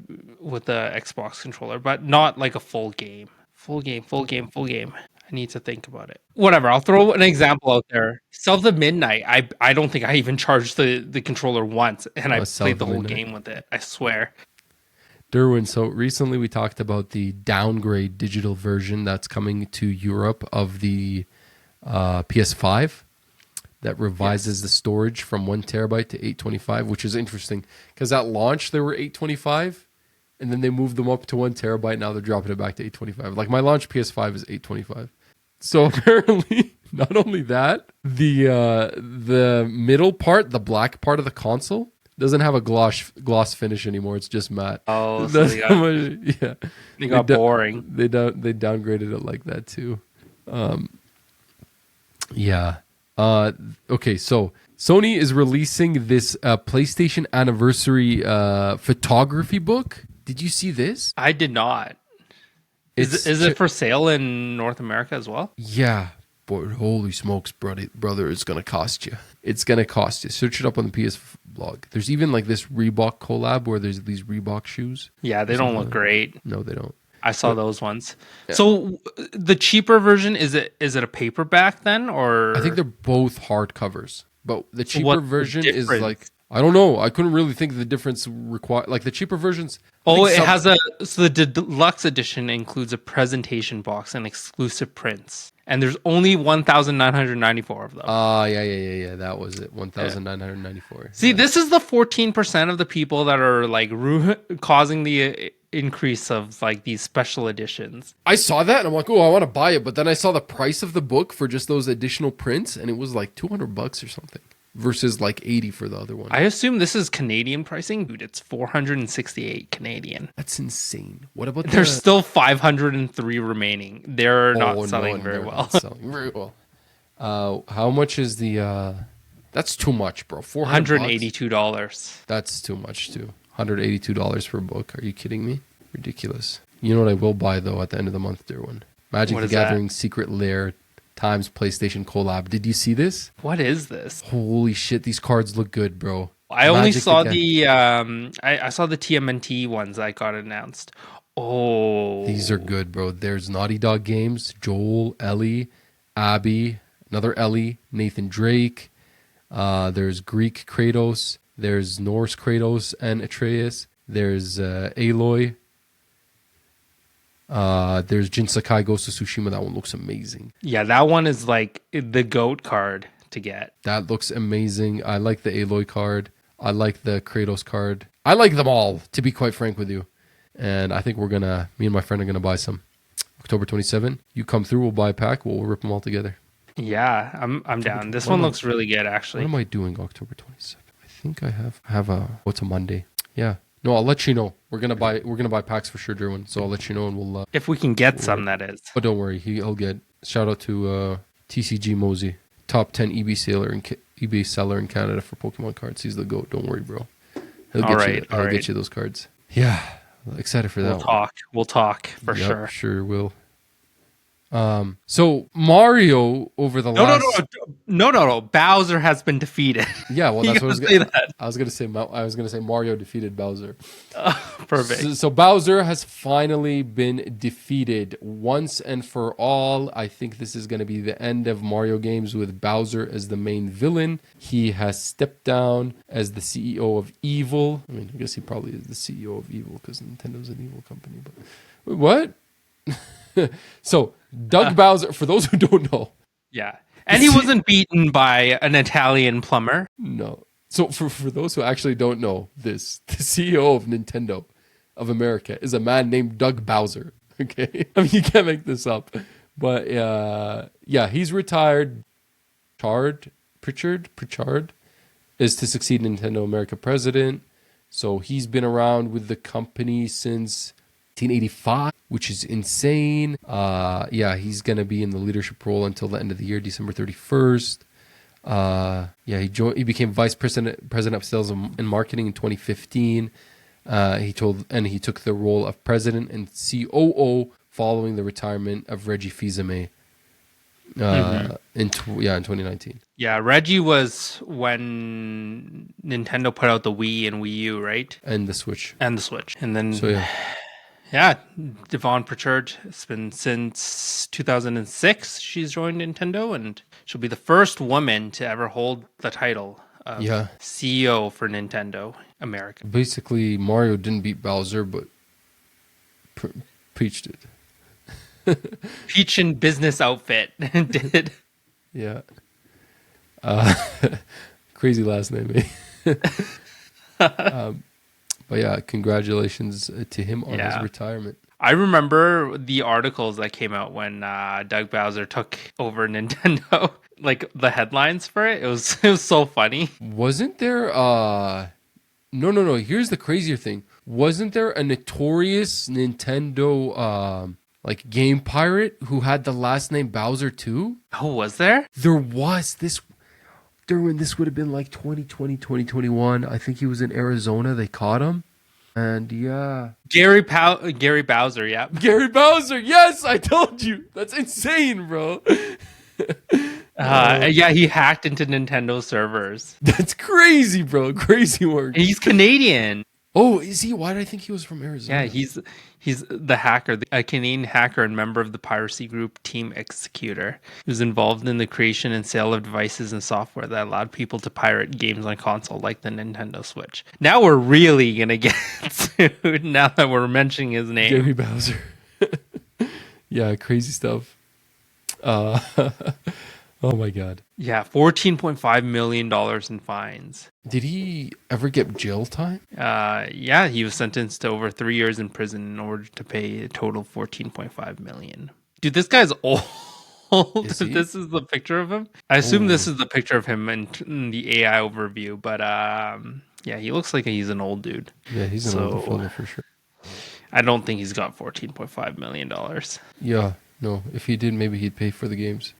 Xbox controller, but not like a full game. Full game. I need to think about it. Whatever, I'll throw an example out there. South of Midnight, I don't think I even charged the controller once, and I played the whole game with it. I swear. Durwin, so recently we talked about the downgrade digital version that's coming to Europe of the PS5 that revises the storage from 1 terabyte to 825, which is interesting because at launch they were 825 and then they moved them up to 1 terabyte. Now they're dropping it back to 825. Like my launch PS5 is 825. So apparently, not only that, the middle part, the black part of the console, doesn't have a gloss finish anymore. It's just matte. Oh, so they got boring. They downgraded it like that too. Yeah. Okay, so Sony is releasing this PlayStation anniversary photography book. Did you see this? I did not. Is it for sale in North America as well? Yeah. Boy, holy smokes, brother, it's going to cost you. It's going to cost you. Search it up on the PS blog. There's even like this Reebok collab where there's these Reebok shoes. Yeah, they don't look great. No, they don't. I saw those ones. Yeah. So the cheaper version, is it a paperback then, or? I think they're both hardcovers, but the cheaper version is like, I don't know. I couldn't really think of the difference required. Like the cheaper versions. Oh, it has so the deluxe edition includes a presentation box and exclusive prints. And there's only 1,994 of them. Yeah. That was it. 1,994. See, this is the 14% of the people that are like causing the increase of like these special editions. I saw that and I'm like, oh, I want to buy it. But then I saw the price of the book for just those additional prints and it was like $200 or something versus like 80 for the other one. I assume this is Canadian pricing. Dude, it's 468 Canadian. That's insane. What about There's still 503 remaining. They're not selling very well. Not selling very well. How much is the that's too much, bro. $182. That's too much too. $182 for a book. Are you kidding me? Ridiculous. You know what I will buy though at the end of the month, Durwin? Magic the Gathering Secret Lair times PlayStation collab. Did you see this? What is this? Holy shit, these cards look good, bro. I only saw the I saw the TMNT ones that got announced. Oh, these are good, bro. There's Naughty Dog Games, Joel, Ellie, Abby, another Ellie, Nathan Drake, There's Greek Kratos. There's Norse Kratos and Atreus. There's Aloy. There's Jin Sakai Ghost of Tsushima. That one looks amazing. Yeah, that one is like the GOAT card to get. That looks amazing. I like the Aloy card. I like the Kratos card. I like them all, to be quite frank with you. And I think me and my friend are gonna buy some. October 27. You come through, we'll buy a pack. We'll rip them all together. Yeah, I'm down. This one looks really good, actually. What am I doing October 27? I think I have what's a Monday? Yeah. No, I'll let you know. We're gonna buy packs for sure, Durwin. So I'll let you know, and we'll if we can get some, that is. But don't worry, he'll get. Shout out to TCG Mosey, top 10 eBay seller in Canada for Pokemon cards. He's the GOAT. Don't worry, bro. He'll get you those cards. Yeah, excited for that. We'll talk for sure. Sure will. So Mario over the last... No. Bowser has been defeated. Yeah, well, that's what I was gonna say. Mario defeated Bowser. Perfect. So Bowser has finally been defeated once and for all. I think this is gonna be the end of Mario games with Bowser as the main villain. He has stepped down as the CEO of Evil. I mean, I guess he probably is the CEO of Evil because Nintendo's an evil company. But wait, what? So Doug Bowser, for those who don't know. Yeah. And he wasn't beaten by an Italian plumber. No. So for those who actually don't know this, the CEO of Nintendo of America is a man named Doug Bowser. Okay? I mean, you can't make this up. But yeah, he's retired. Pritchard is to succeed Nintendo America president. So he's been around with the company since 1985, which is insane. Yeah, he's going to be in the leadership role until the end of the year, December 31st. He became vice president of sales and marketing in 2015. He took the role of president and COO following the retirement of Reggie Fils-Aimé in 2019. Yeah, Reggie was when Nintendo put out the Wii and Wii U, right? And the Switch. And then yeah, Yvonne Pritchard, it's been since 2006 she's joined Nintendo, and she'll be the first woman to ever hold the title of CEO for Nintendo America. Basically, Mario didn't beat Bowser, but Peach did. Peach in business outfit did. Yeah. Crazy last name, eh? But yeah, congratulations to him on his retirement. I remember the articles that came out when Doug Bowser took over Nintendo, like the headlines for it. It was so funny. Wasn't there No. Here's the crazier thing. Wasn't there a notorious Nintendo like game pirate who had the last name Bowser too? Oh, was there? There was. Durwin, this would have been like 2020, 2021. I think he was in Arizona. They caught him. And yeah. Gary Bowser, yeah. Gary Bowser, yes, I told you. That's insane, bro. Yeah, he hacked into Nintendo servers. That's crazy, bro. Crazy work. He's Canadian. Oh, is he? Why did I think he was from Arizona? Yeah, he's the hacker, a Canadian hacker and member of the piracy group Team Executor. He was involved in the creation and sale of devices and software that allowed people to pirate games on console like the Nintendo Switch. Now we're really going to get sued now that we're mentioning his name. Gary Bowser. Yeah, crazy stuff. Oh my God. Yeah, $14.5 million in fines. Did he ever get jail time? Yeah, he was sentenced to over 3 years in prison in order to pay a total $14.5 million. Dude, this guy's old. This is the picture of him. I assume this is the picture of him in the AI overview, but yeah, he looks like he's an old dude. Yeah, he's an older fella for sure. I don't think he's got $14.5 million. Yeah, no. If he did, maybe he'd pay for the games.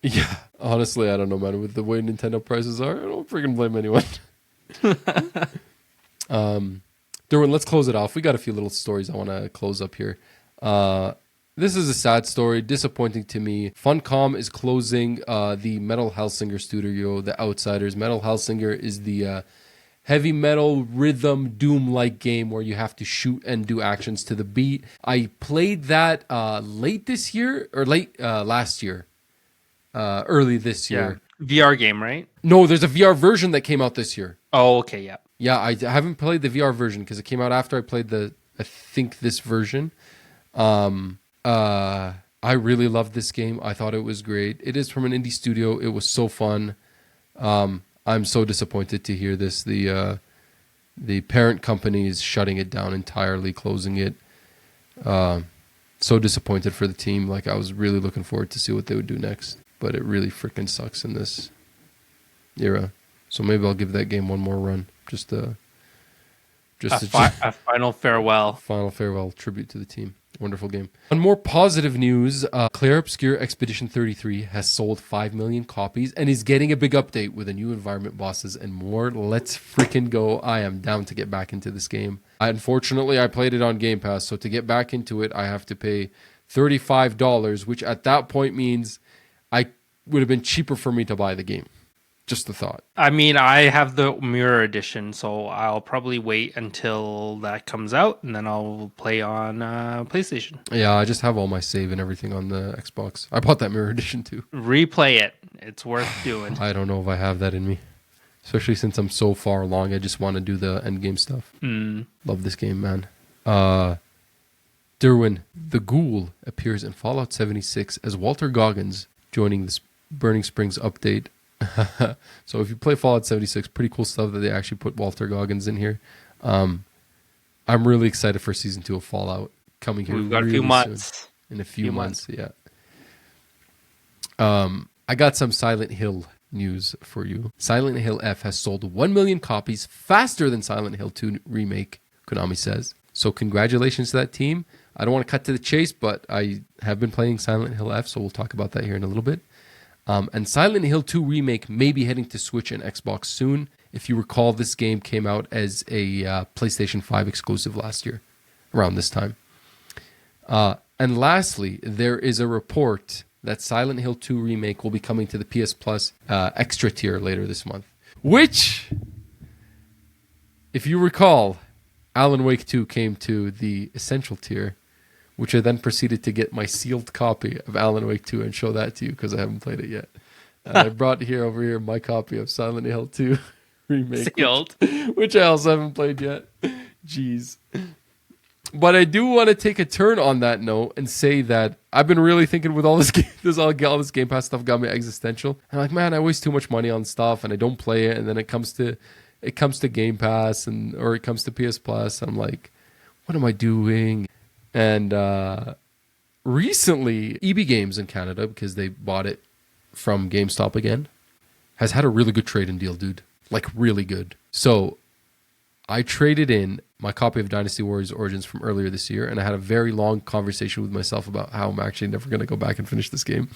Yeah, honestly, I don't know, man. With the way Nintendo prices are, I don't freaking blame anyone. Durwin, let's close it off. We got a few little stories I want to close up here. This is a sad story, disappointing to me. Funcom is closing the Metal Hellsinger studio, The Outsiders. Metal Hellsinger is the heavy metal rhythm doom-like game where you have to shoot and do actions to the beat. I played that late last year. early this year. VR game, right? No, there's a VR version that came out this year. Oh, okay, yeah. Yeah, I haven't played the VR version because it came out after I played this version. I really loved this game. I thought it was great. It is from an indie studio. It was so fun. I'm so disappointed to hear this. The parent company is shutting it down entirely, closing it. So disappointed for the team. Like, I was really looking forward to see what they would do next. But it really freaking sucks in this era. So maybe I'll give that game one more run. Just a final farewell. Final farewell tribute to the team. Wonderful game. On more positive news, Clair Obscur Expedition 33 has sold 5 million copies and is getting a big update with a new environment, bosses, and more. Let's freaking go. I am down to get back into this game. Unfortunately, I played it on Game Pass, so to get back into it, I have to pay $35, which at that point means I would have been cheaper for me to buy the game. Just the thought. I mean, I have the Mirror Edition, so I'll probably wait until that comes out, and then I'll play on PlayStation. Yeah, I just have all my save and everything on the Xbox. I bought that Mirror Edition too. Replay it. It's worth doing. I don't know if I have that in me. Especially since I'm so far along, I just want to do the end game stuff. Love this game, man. Durwin, the Ghoul, appears in Fallout 76 as Walter Goggins, joining this Burning Springs update. So if you play Fallout 76, pretty cool stuff that they actually put Walter Goggins in here. I'm really excited for season 2 of Fallout coming here. We've got really a few months. In a few months, yeah. I got some Silent Hill news for you. Silent Hill F has sold 1 million copies faster than Silent Hill 2 Remake, Konami says. So congratulations to that team. I don't want to cut to the chase, but I have been playing Silent Hill F, so we'll talk about that here in a little bit. And Silent Hill 2 Remake may be heading to Switch and Xbox soon. If you recall, this game came out as a PlayStation 5 exclusive last year, around this time. And lastly, there is a report that Silent Hill 2 Remake will be coming to the PS Plus extra tier later this month. Which, if you recall, Alan Wake 2 came to the essential tier, which I then proceeded to get my sealed copy of Alan Wake 2 and show that to you because I haven't played it yet. And I brought over here my copy of Silent Hill 2 Remake. Sealed. Which I also haven't played yet. Jeez. But I do want to take a turn on that note and say that I've been really thinking with all this all this Game Pass stuff got me existential. And I'm like, man, I waste too much money on stuff and I don't play it. And then it comes to Game Pass or it comes to PS Plus. I'm like, what am I doing? And recently, EB Games in Canada, because they bought it from GameStop again, has had a really good trade-in deal, dude. Like, really good. So I traded in my copy of Dynasty Warriors Origins from earlier this year, and I had a very long conversation with myself about how I'm actually never going to go back and finish this game.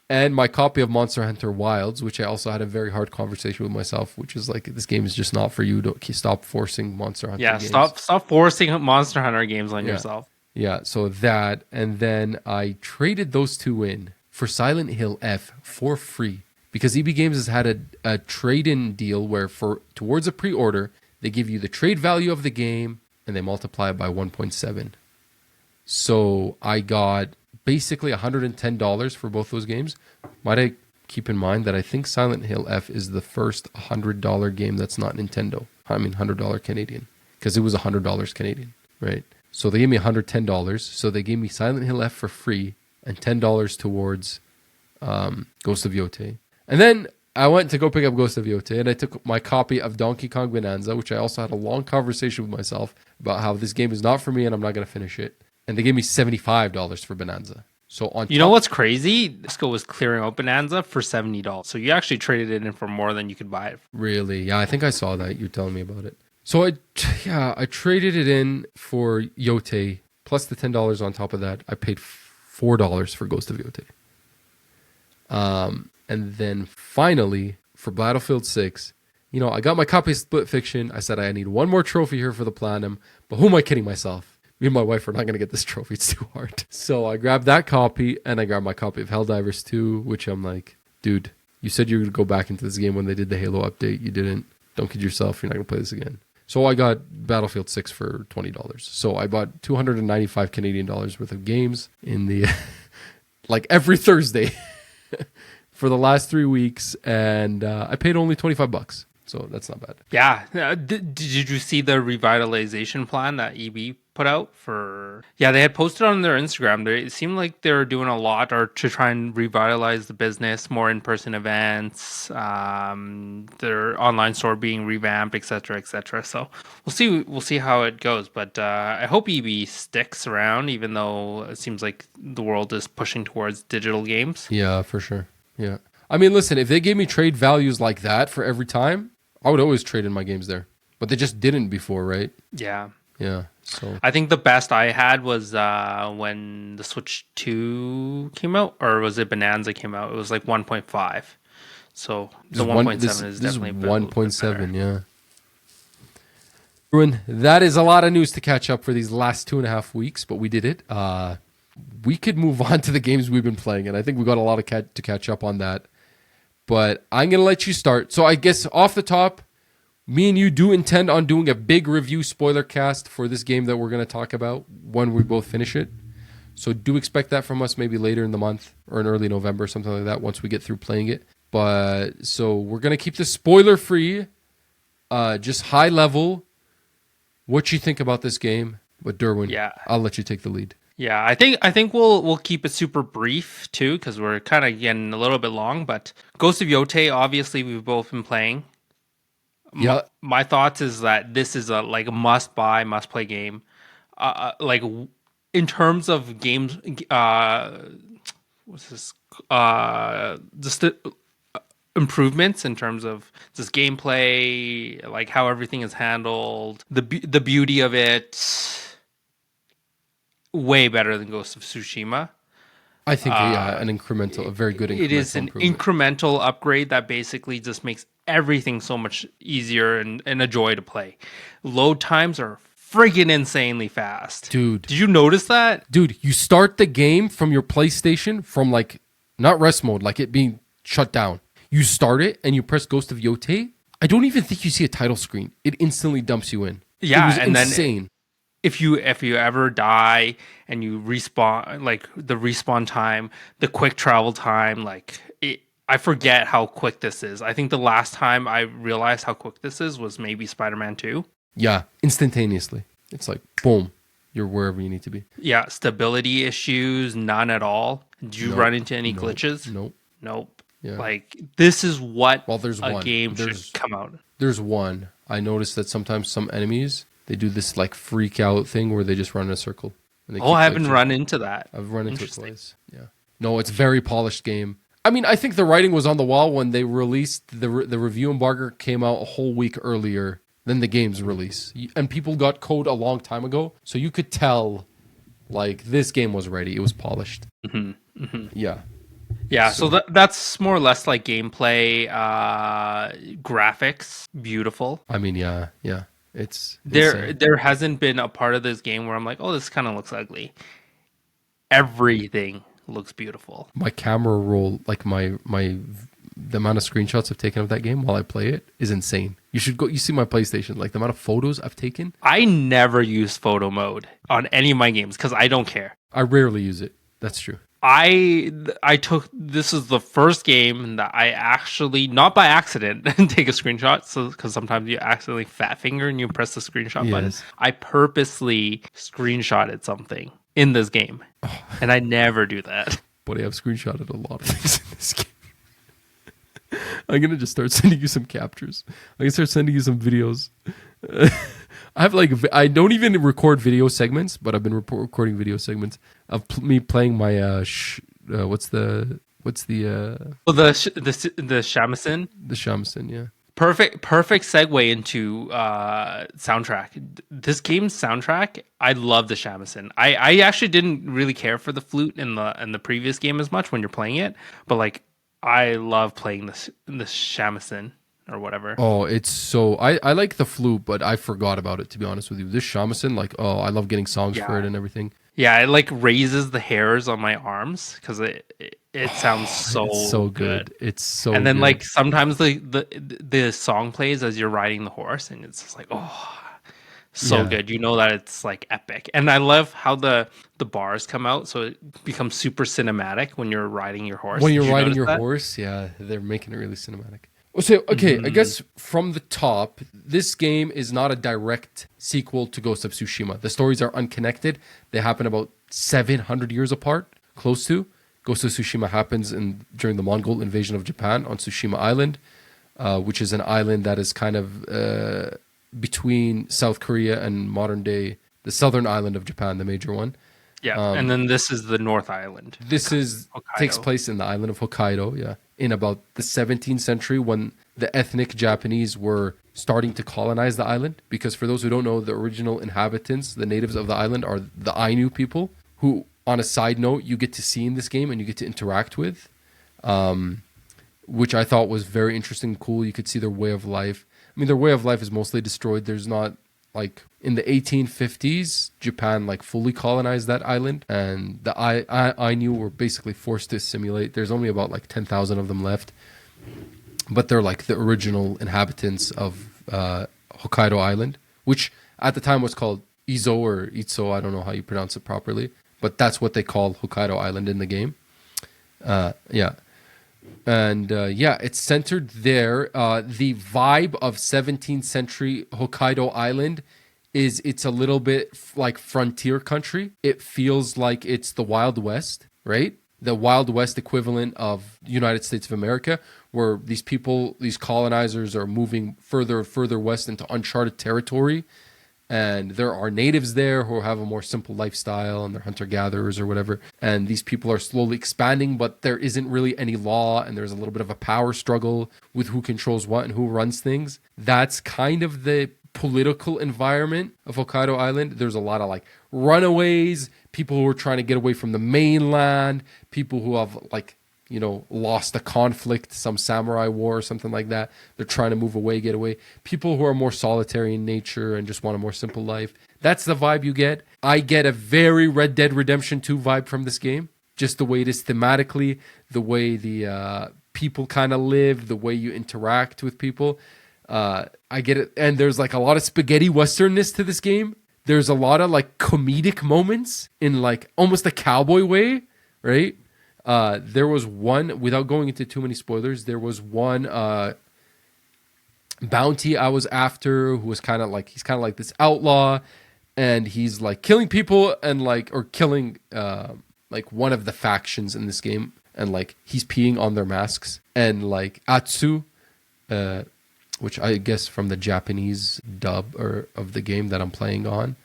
And my copy of Monster Hunter Wilds, which I also had a very hard conversation with myself, which is like, this game is just not for you. Don't stop forcing Monster Hunter games. Yeah, stop forcing Monster Hunter games on yourself. Yeah, so that, and then I traded those two in for Silent Hill F for free. Because EB Games has had a trade-in deal where towards a pre-order, they give you the trade value of the game, and they multiply it by 1.7. So I got basically $110 for both those games. Might I keep in mind that I think Silent Hill F is the first $100 game that's not Nintendo. I mean $100 Canadian, because it was $100 Canadian, right? So they gave me $110. So they gave me Silent Hill F for free and $10 towards Ghost of Yote. And then I went to go pick up Ghost of Yote, and I took my copy of Donkey Kong Bonanza, which I also had a long conversation with myself about how this game is not for me and I'm not going to finish it. And they gave me $75 for Bonanza. So you know what's crazy? Disco was clearing out Bonanza for $70. So you actually traded it in for more than you could buy it. Really? Yeah, I think I saw that. You're telling me about it. So I traded it in for Yote, plus the $10 on top of that. I paid $4 for Ghost of Yote. And then finally, for Battlefield 6, I got my copy of Split Fiction. I said I need one more trophy here for the Platinum. But who am I kidding myself? Me and my wife are not going to get this trophy. It's too hard. So I grabbed that copy, and I grabbed my copy of Helldivers 2, which I'm like, dude, you said you were going to go back into this game when they did the Halo update. You didn't. Don't kid yourself. You're not going to play this again. So I got Battlefield 6 for $20. So I bought 295 Canadian dollars worth of games in the, like every Thursday. for the last 3 weeks, and I paid only $25, so that's not bad. Yeah. Did you see the revitalization plan that EB put out for? Yeah, they had posted on their Instagram. It seemed like they're doing a lot or to try and revitalize the business, more in-person events, their online store being revamped, etc., etc. So we'll see how it goes. But I hope EB sticks around, even though it seems like the world is pushing towards digital games. Yeah, for sure. Yeah. I mean, listen, if they gave me trade values like that for every time, I would always trade in my games there. But they just didn't before, right? Yeah. Yeah. So I think the best I had was when the Switch 2 came out, or was it Bonanza came out? It was like 1.5. So the 1.7 is definitely 1.7, yeah. Durwin, that is a lot of news to catch up for these last 2.5 weeks, but we did it. We could move on to the games we've been playing, and I think we got a lot to catch up on that. But I'm going to let you start. So I guess off the top, me and you do intend on doing a big review spoiler cast for this game that we're going to talk about when we both finish it. So do expect that from us maybe later in the month or in early November, something like that, once we get through playing it. But so we're going to keep this spoiler free, just high level. What you think about this game? But Durwin, Yeah. I'll let you take the lead. Yeah, I think we'll keep it super brief too, because we're kind of getting a little bit long. But Ghost of Yote, obviously, we've both been playing. Yeah. My thoughts is that this is a must buy, must play game. In terms of games, what's this? Just improvements in terms of just gameplay, like how everything is handled, the beauty of it. Way better than Ghost of Tsushima. I think, a very good incremental It is an incremental upgrade that basically just makes everything so much easier and a joy to play. Load times are friggin' insanely fast. Dude. Did you notice that? Dude, you start the game from your PlayStation from not rest mode, like it being shut down. You start it and you press Ghost of Yote. I don't even think you see a title screen. It instantly dumps you in. Yeah, it was and insane. Then if you ever die and you respawn, like the respawn time, the quick travel time, I forget how quick this is. I think the last time I realized how quick this is was maybe Spider-Man 2. Yeah, instantaneously. It's like, boom, you're wherever you need to be. Yeah, stability issues, none at all. Did you run into any glitches? Nope. Yeah. This is what there's a one. game should come out. There's one. I noticed that sometimes some enemies, they do this freak out thing where they just run in a circle. And I haven't run into that. I've run into it twice. Yeah. No, it's a very polished game. I mean, I think the writing was on the wall when they released the review embargo came out a whole week earlier than the game's release. And people got code a long time ago. So you could tell this game was ready. It was polished. Mm-hmm. Mm-hmm. Yeah. Yeah, so that's more or less like gameplay, graphics, beautiful. I mean, yeah. It's there hasn't been a part of this game where I'm like, oh, this kind of looks ugly. Everything looks beautiful. My camera roll, the amount of screenshots I've taken of that game while I play it is insane. You should go. You see my PlayStation, the amount of photos I've taken. I never use photo mode on any of my games because I don't care. I rarely use it. That's true. This is the first game that I actually, not by accident, take a screenshot. So, because sometimes you accidentally fat finger and you press the screenshot button. I purposely screenshotted something in this game, and I never do that. But I've screenshotted a lot of things in this game. I'm gonna just start sending you some captures. I'm gonna start sending you some videos. I don't even record video segments, but I've been recording video segments of me playing my what's the the shamisen. The shamisen, yeah. Perfect segue into soundtrack. This game's soundtrack, I love the shamisen. I actually didn't really care for the flute in the previous game as much when you're playing it, but I love playing the shamisen or whatever. Oh, it's so I like the flute, but I forgot about it, to be honest with you. This shamisen, I love getting songs for it and everything. Yeah, it raises the hairs on my arms because it sounds so good. It's so good. And then sometimes the song plays as you're riding the horse, and it's just so Yeah. good. You know that it's like epic. And I love how the bars come out, so it becomes super cinematic when you're riding your horse. When Did you're you riding notice your that? horse, yeah, they're making it really cinematic. So, okay, I guess from the top, this game is not a direct sequel to Ghost of Tsushima. The stories are unconnected. They happen about 700 years apart, close to. Ghost of Tsushima happens during the Mongol invasion of Japan on Tsushima Island, which is an island that is kind of between South Korea and modern day, the southern island of Japan, the major one. Yeah. And then this is the North Island. This takes Hokkaido. place in the island of Hokkaido, yeah, in about the 17th century when the ethnic Japanese were starting to colonize the island. Because for those who don't know, the original inhabitants, the natives of the island, are the Ainu people, who, on a side note, you get to see in this game and you get to interact with, which I thought was very interesting and cool. You could see their way of life. I mean, their way of life is mostly destroyed. There's not, like, in the 1850s, Japan like fully colonized that island, and the Ainu were basically forced to assimilate. There's only about like 10,000 of them left, but they're like the original inhabitants of Hokkaido Island, which at the time was called Izo or Itzo. I don't know how you pronounce it properly, but that's what they call Hokkaido Island in the game. Yeah. And yeah, it's centered there. The vibe of 17th century Hokkaido Island is it's a little bit like frontier country. It feels like it's the Wild West, right? The Wild West equivalent of the United States of America, where these people, these colonizers are moving further and further west into uncharted territory. And there are natives there who have a more simple lifestyle and they're hunter-gatherers or whatever. And these people are slowly expanding, but there isn't really any law and there's a little bit of a power struggle with who controls what and who runs things. That's kind of the political environment of Hokkaido Island. There's a lot of like runaways, people who are trying to get away from the mainland, people who have like, you know, lost a conflict, some samurai war or something like that. They're trying to move away, get away. People who are more solitary in nature and just want a more simple life. That's the vibe you get. I get a very Red Dead Redemption 2 vibe from this game. Just the way it is thematically, the way the people kind of live, the way you interact with people. I get it. And there's like a lot of spaghetti westernness to this game. There's a lot of like comedic moments in like almost a cowboy way, right? There was one, without going into too many spoilers, there was one bounty I was after who was kind of like, he's kind of like this outlaw and he's like killing people and like, or killing like one of the factions in this game, and like he's peeing on their masks, and like Atsu, which I guess from the Japanese dub or of the game that I'm playing on,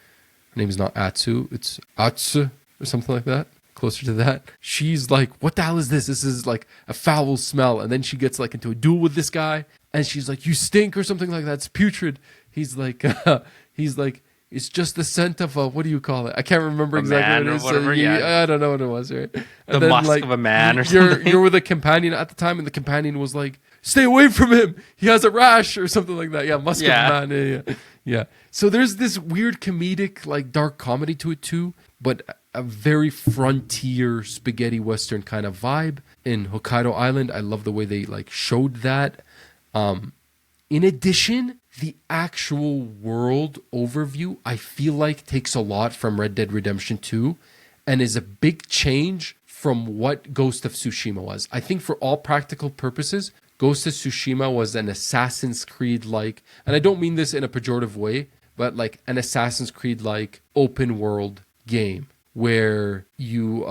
her name is not Atsu, it's Atsu or something like that. Closer to that, she's like, what the hell is this? This is like a foul smell. And then she gets like into a duel with this guy and she's like, you stink or something like that. It's putrid. He's like, it's just the scent of a, what do you call it? I can't remember exactly what it is. Whatever, yeah. I don't know what it was, right? The musk of a man or something. You're with a companion at the time and the companion was like, stay away from him. He has a rash or something like that. Yeah, musk of a man. Yeah. So there's this weird comedic, like dark comedy to it too, but a very frontier spaghetti western kind of vibe in Hokkaido Island. I love the way they like showed that. In addition, the actual world overview, I feel like takes a lot from Red Dead Redemption 2 and is a big change from what Ghost of Tsushima was. I think for all practical purposes, Ghost of Tsushima was an Assassin's Creed-like, and I don't mean this in a pejorative way, but like an Assassin's Creed-like open world game where you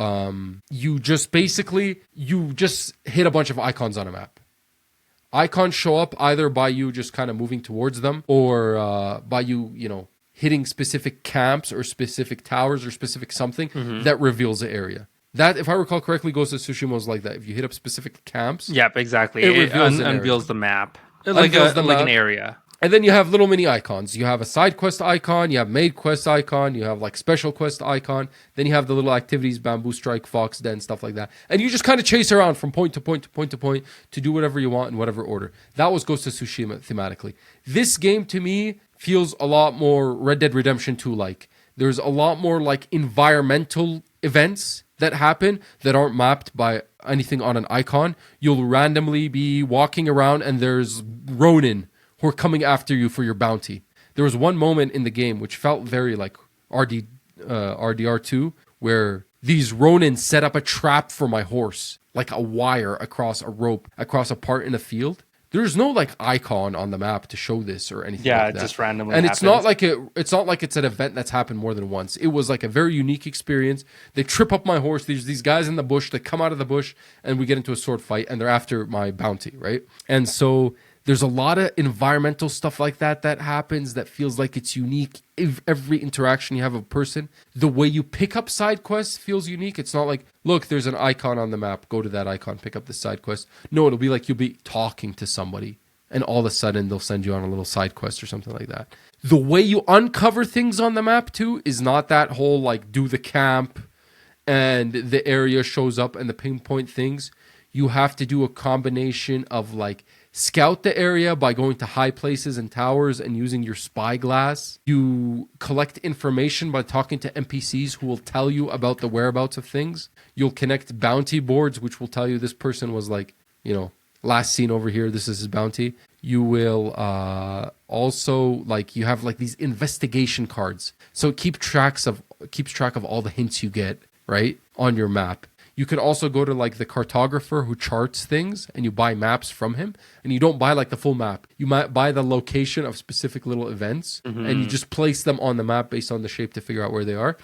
just hit a bunch of icons on a map. Icons show up either by you just kind of moving towards them or by you hitting specific camps or specific towers or specific something that reveals the area. That, if I recall correctly, Ghost of Tsushima was like that. If you hit up specific camps, yep, exactly. It unveils the map, like an area. And then you have little mini icons. You have a side quest icon, you have main quest icon, you have like special quest icon. Then you have the little activities, bamboo strike, fox den, stuff like that. And you just kind of chase around from point to point to point to point to do whatever you want in whatever order. That was Ghost of Tsushima thematically. This game to me feels a lot more Red Dead Redemption 2 like. There's a lot more like environmental events that happen that aren't mapped by anything on an icon. You'll randomly be walking around and there's Ronin who are coming after you for your bounty. there was one moment in the game which felt very like RDR2, where these Ronin set up a trap for my horse, like a wire across a rope, across a part in a field. There's no like icon on the map to show this or anything like that. Yeah, just randomly and happens. It's not like it's an event that's happened more than once. It was like a very unique experience. They trip up my horse. There's these guys in the bush. They come out of the bush and we get into a sword fight and they're after my bounty, right? And so there's a lot of environmental stuff like that happens that feels like it's unique. Every interaction you have with a person, the way you pick up side quests feels unique. It's not like, look, there's an icon on the map. Go to that icon, pick up the side quest. No, it'll be like you'll be talking to somebody and all of a sudden they'll send you on a little side quest or something like that. The way you uncover things on the map too is not that whole like do the camp and the area shows up and the pinpoint things. You have to do a combination of like scout the area by going to high places and towers and using your spyglass. You collect information by talking to NPCs who will tell you about the whereabouts of things. You'll connect bounty boards, which will tell you this person was like, you know, last seen over here. This is his bounty. You will also like you have like these investigation cards. So it keeps track of all the hints you get, right, on your map. You can also go to like the cartographer who charts things and you buy maps from him, and you don't buy like the full map. You might buy the location of specific little events and you just place them on the map based on the shape to figure out where they are,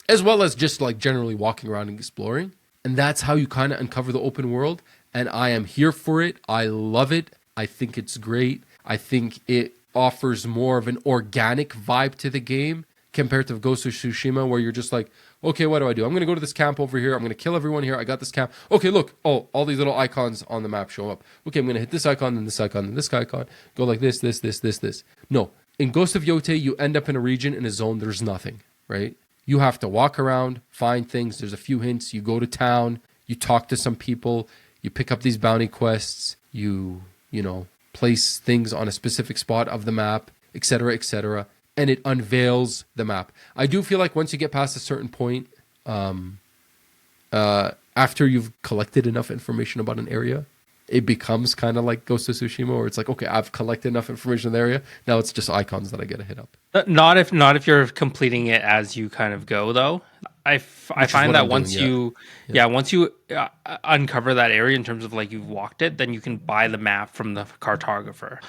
as well as just like generally walking around and exploring. And that's how you kind of uncover the open world. And I am here for it. I love it. I think it's great. I think it offers more of an organic vibe to the game compared to Ghost of Tsushima, where you're just like, okay, what do I do? I'm going to go to this camp over here. I'm going to kill everyone here. I got this camp. Okay, look. Oh, all these little icons on the map show up. Okay, I'm going to hit this icon, then this icon, then this icon. Go like this, this, this, this, this. No. In Ghost of Yotei, you end up in a region, in a zone, there's nothing, right? You have to walk around, find things. There's a few hints. You go to town. You talk to some people. You pick up these bounty quests. You know, place things on a specific spot of the map, etc., etc., and it unveils the map. I do feel like once you get past a certain point, after you've collected enough information about an area, it becomes kind of like Ghost of Tsushima, where it's like, okay, I've collected enough information in the area. Now it's just icons that I get to hit up. Not if you're completing it as you kind of go, though. I find that once you uncover that area in terms of like you've walked it, then you can buy the map from the cartographer.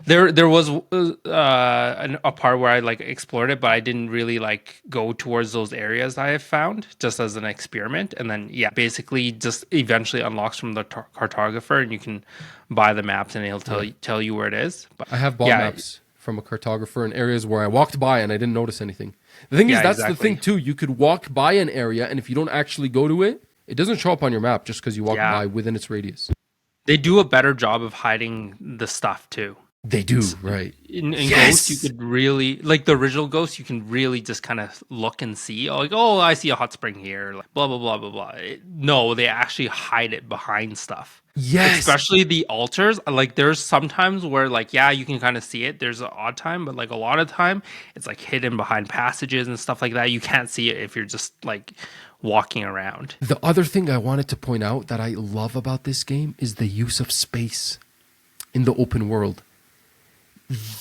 There was a part where I like explored it, but I didn't really like go towards those areas I have found just as an experiment. And then basically just eventually unlocks from the cartographer, and you can buy the maps and he'll tell you where it is. But I have bought maps from a cartographer in areas where I walked by and I didn't notice anything. The thing is, that's the thing too. You could walk by an area, and if you don't actually go to it, it doesn't show up on your map just because you walk by within its radius. They do a better job of hiding the stuff too. They do, right? In Ghost, you could really, like the original Ghost, you can really just kind of look and see, like, oh, I see a hot spring here, like, blah, blah, blah, blah, blah. No, they actually hide it behind stuff. Yes. Especially the altars. Like, there's sometimes where, like, yeah, you can kind of see it. There's an odd time, but, like, a lot of time, it's, like, hidden behind passages and stuff like that. You can't see it if you're just, like, walking around. The other thing I wanted to point out that I love about this game is the use of space in the open world.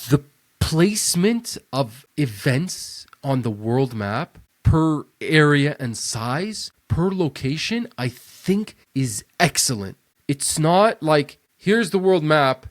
The placement of events on the world map per area and size, per location, I think is excellent. It's not like, here's the world map,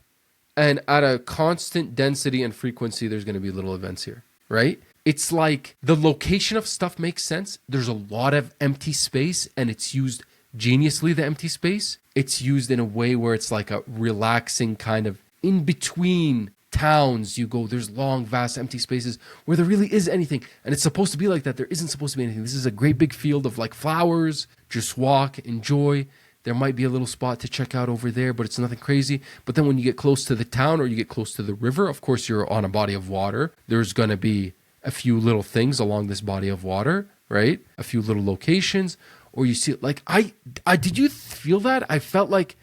and at a constant density and frequency, there's going to be little events here, right? It's like the location of stuff makes sense. There's a lot of empty space, and it's used geniusly, the empty space. It's used in a way where it's like a relaxing kind of in between towns. You go, there's long, vast, empty spaces where there really is anything. And it's supposed to be like that. There isn't supposed to be anything. This is a great big field of like flowers. Just walk, enjoy. There might be a little spot to check out over there, but it's nothing crazy. But then when you get close to the town or you get close to the river, of course, you're on a body of water. There's going to be a few little things along this body of water, right? A few little locations. Or you see, like, I did you feel that? I felt like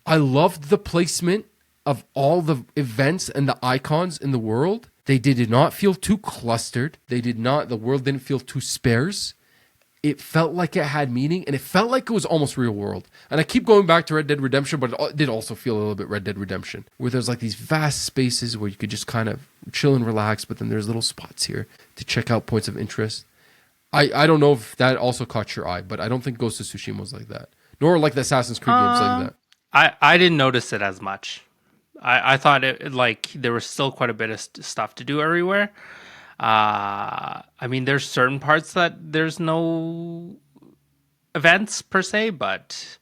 I loved the placement of all the events and the icons in the world. They did not feel too clustered. The world didn't feel too sparse. It felt like it had meaning, and it felt like it was almost real world. And I keep going back to Red Dead Redemption, but it did also feel a little bit Red Dead Redemption, where there's like these vast spaces where you could just kind of chill and relax, but then there's little spots here to check out points of interest. I don't know if that also caught your eye, but I don't think Ghost of Tsushima was like that. Nor like the Assassin's Creed games like that. I didn't notice it as much. I thought it like there was still quite a bit of stuff to do everywhere. I mean, there's certain parts that there's no events per se, but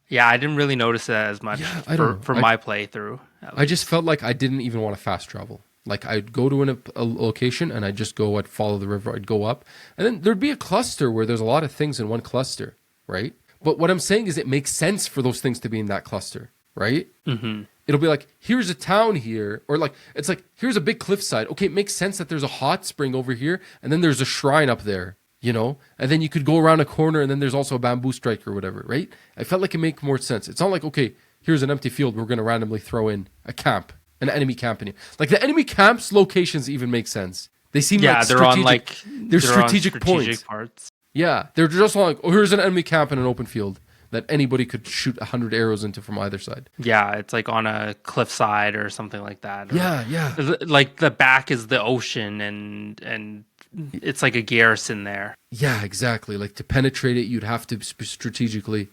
yeah, I didn't really notice it as much for my playthrough. I just felt like I didn't even want to fast travel. Like I'd go to a location and I'd just go, I'd follow the river, I'd go up. And then there'd be a cluster where there's a lot of things in one cluster, right? But what I'm saying is it makes sense for those things to be in that cluster, right? Mm-hmm. It'll be like, here's a town here. Or like, it's like, here's a big cliffside. Okay, it makes sense that there's a hot spring over here. And then there's a shrine up there, you know? And then you could go around a corner and then there's also a bamboo strike or whatever, right? I felt like it made more sense. It's not like, okay, here's an empty field. We're going to randomly throw in a camp. An enemy camp in here. Like the enemy camps locations even make sense. They seem like they're strategic. on like they're strategic points. Parts. Yeah, they're just like, oh, here's an enemy camp in an open field that anybody could shoot 100 arrows into from either side. Yeah, it's like on a cliffside or something like that. Or Yeah. Like the back is the ocean and it's like a garrison there. Yeah, exactly. Like to penetrate it, you'd have to strategically.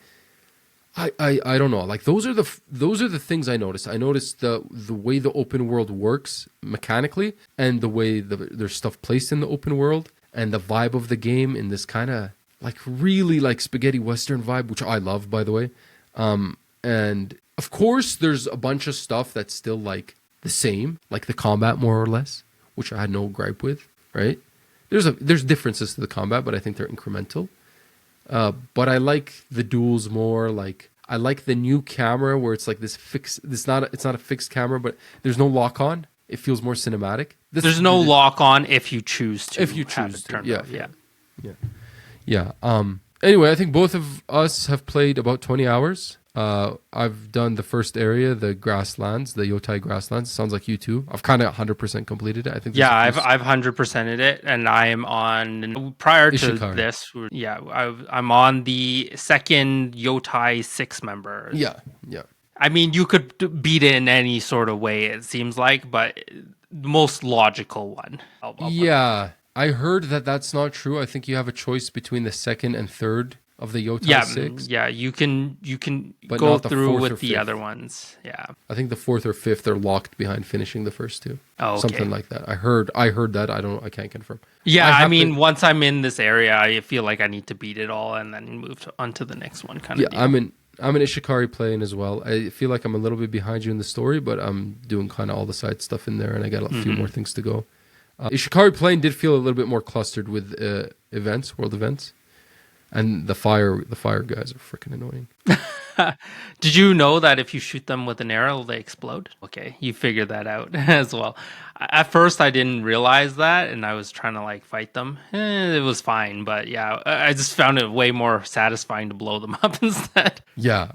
I don't know. Like those are the things I noticed. I noticed the way the open world works mechanically, and the way there's stuff placed in the open world, and the vibe of the game in this kind of like really like spaghetti western vibe, which I love, by the way. And of course, there's a bunch of stuff that's still like the same, like the combat more or less, which I had no gripe with. Right? There's differences to the combat, but I think they're incremental. But I like the duels more. Like I like the new camera where it's like this fixed. It's not a fixed camera, but there's no lock on. It feels more cinematic. There's no lock on if you choose to. If you choose to, yeah. Anyway, I think both of us have played about 20 hours. I've done the first area, the grasslands, the Yotei grasslands. Sounds like you too. I've kind of 100% completed it. I think. Yeah, I've 100%ed it, and I am on prior to Ishikari. this. Yeah, I'm on the second Yotei 6 member. Yeah. I mean, you could beat it in any sort of way. It seems like, but the most logical one. Yeah, I heard that that's not true. I think you have a choice between the second and third of the Yotei 6. Yeah, you can But go not the through fourth or with the fifth. other ones. Yeah. I think the fourth or fifth are locked behind finishing the first two. Oh, okay. Something like that. I heard that. I can't confirm. Yeah, I mean, once I'm in this area, I feel like I need to beat it all and then move on to the next one kind of deal. I'm an Ishikari playing as well. I feel like I'm a little bit behind you in the story, but I'm doing kind of all the side stuff in there, and I got a few more things to go. Ishikari playing did feel a little bit more clustered with world events. And the fire guys are freaking annoying. Did you know that if you shoot them with an arrow, they explode? Okay, you figured that out as well. At first, I didn't realize that, and I was trying to like fight them. It was fine, but yeah, I just found it way more satisfying to blow them up instead. Yeah,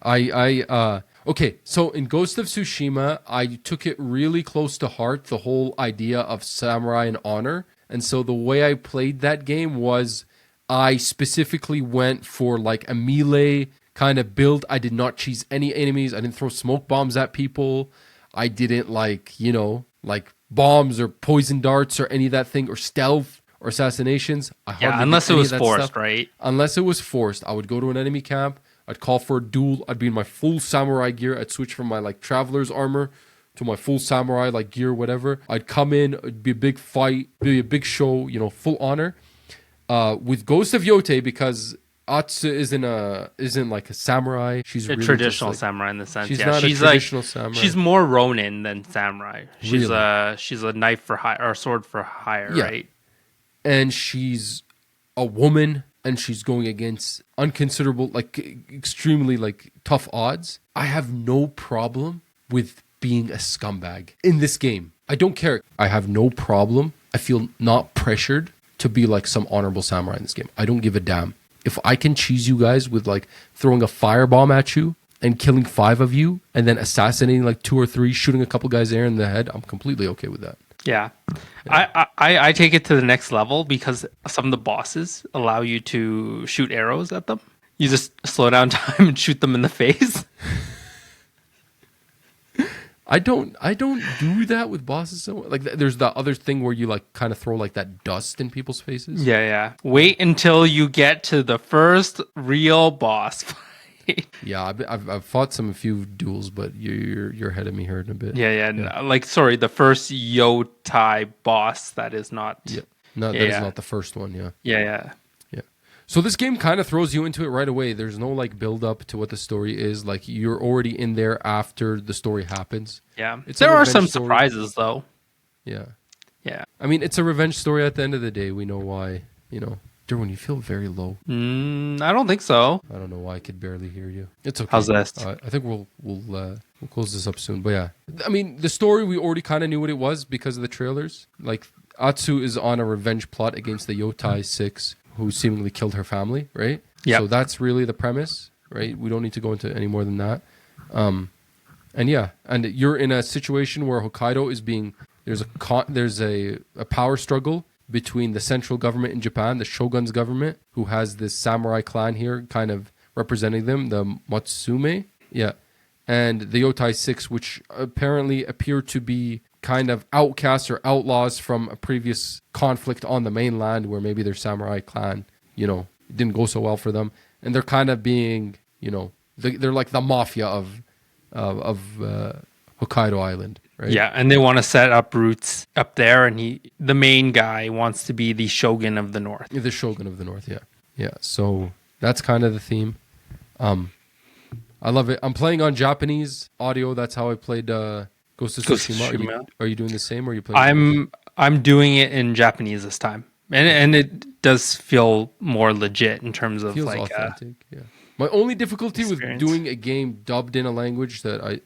okay, so in Ghost of Tsushima, I took it really close to heart, the whole idea of samurai and honor. And so the way I played that game was I specifically went for like a melee kind of build. I did not cheese any enemies. I didn't throw smoke bombs at people. I didn't like bombs or poison darts or any of that thing, or stealth or assassinations. Unless it was forced, right? Unless it was forced. I would go to an enemy camp. I'd call for a duel. I'd be in my full samurai gear. I'd switch from my like traveler's armor to my full samurai like gear, whatever. I'd come in. It'd be a big fight, be a big show, full honor. With Ghost of Yote, because Atsu isn't like a samurai. She's a really traditional samurai in the sense. She's not a traditional samurai. She's more Ronin than samurai. She's Really? she's a knife for hire or sword for hire, right? And she's a woman, and she's going against unconsiderable, like extremely like tough odds. I have no problem with being a scumbag in this game. I don't care. I have no problem. I feel not pressured to be like some honorable samurai in this game. I don't give a damn. If I can cheese you guys with like throwing a firebomb at you and killing 5 of you and then assassinating like 2 or 3, shooting a couple guys there in the head, I'm completely okay with that. Yeah. I take it to the next level because some of the bosses allow you to shoot arrows at them. You just slow down time and shoot them in the face. I don't do that with bosses. So like, there's the other thing where you like kind of throw like that dust in people's faces. Yeah, yeah. Wait until you get to the first real boss fight. Yeah, I've fought a few duels, but you're ahead of me here in a bit. Yeah. Like, sorry, the first Yotei boss that is not. Yeah, no, that is not the first one. Yeah. Yeah. So this game kind of throws you into it right away. There's no like build up to what the story is. Like you're already in there after the story happens. Yeah. It's there a are revenge some story. surprises though. Yeah. Yeah. I mean, it's a revenge story at the end of the day. We know why. You know, Durwin, you feel very low. I don't think so. I don't know why I could barely hear you. It's okay. How's this? I think we'll close this up soon. But yeah, I mean, the story we already kind of knew what it was because of the trailers. Like Atsu is on a revenge plot against the Yotei 6, who seemingly killed her family, right? Yeah. So that's really the premise, right? We don't need to go into any more than that. And yeah, and you're in a situation where Hokkaido is being there's a power struggle between the central government in Japan, the shogun's government, who has this samurai clan here, kind of representing them, the Matsume, yeah, and the Yotei 6, which apparently appear to be kind of outcasts or outlaws from a previous conflict on the mainland where maybe their samurai clan, it didn't go so well for them. And they're kind of being, they're like the mafia of Hokkaido Island, right? Yeah, and they want to set up roots up there, and the main guy wants to be the shogun of the north. The shogun of the north, yeah. Yeah, so that's kind of the theme. I love it. I'm playing on Japanese audio. That's how I played Ghost of Tsushima. Are you doing the same, or are you playing? I'm doing it in Japanese this time, and it does feel more legit in terms of feels like authentic. Yeah. My only difficulty experience. with doing a game dubbed in a language that I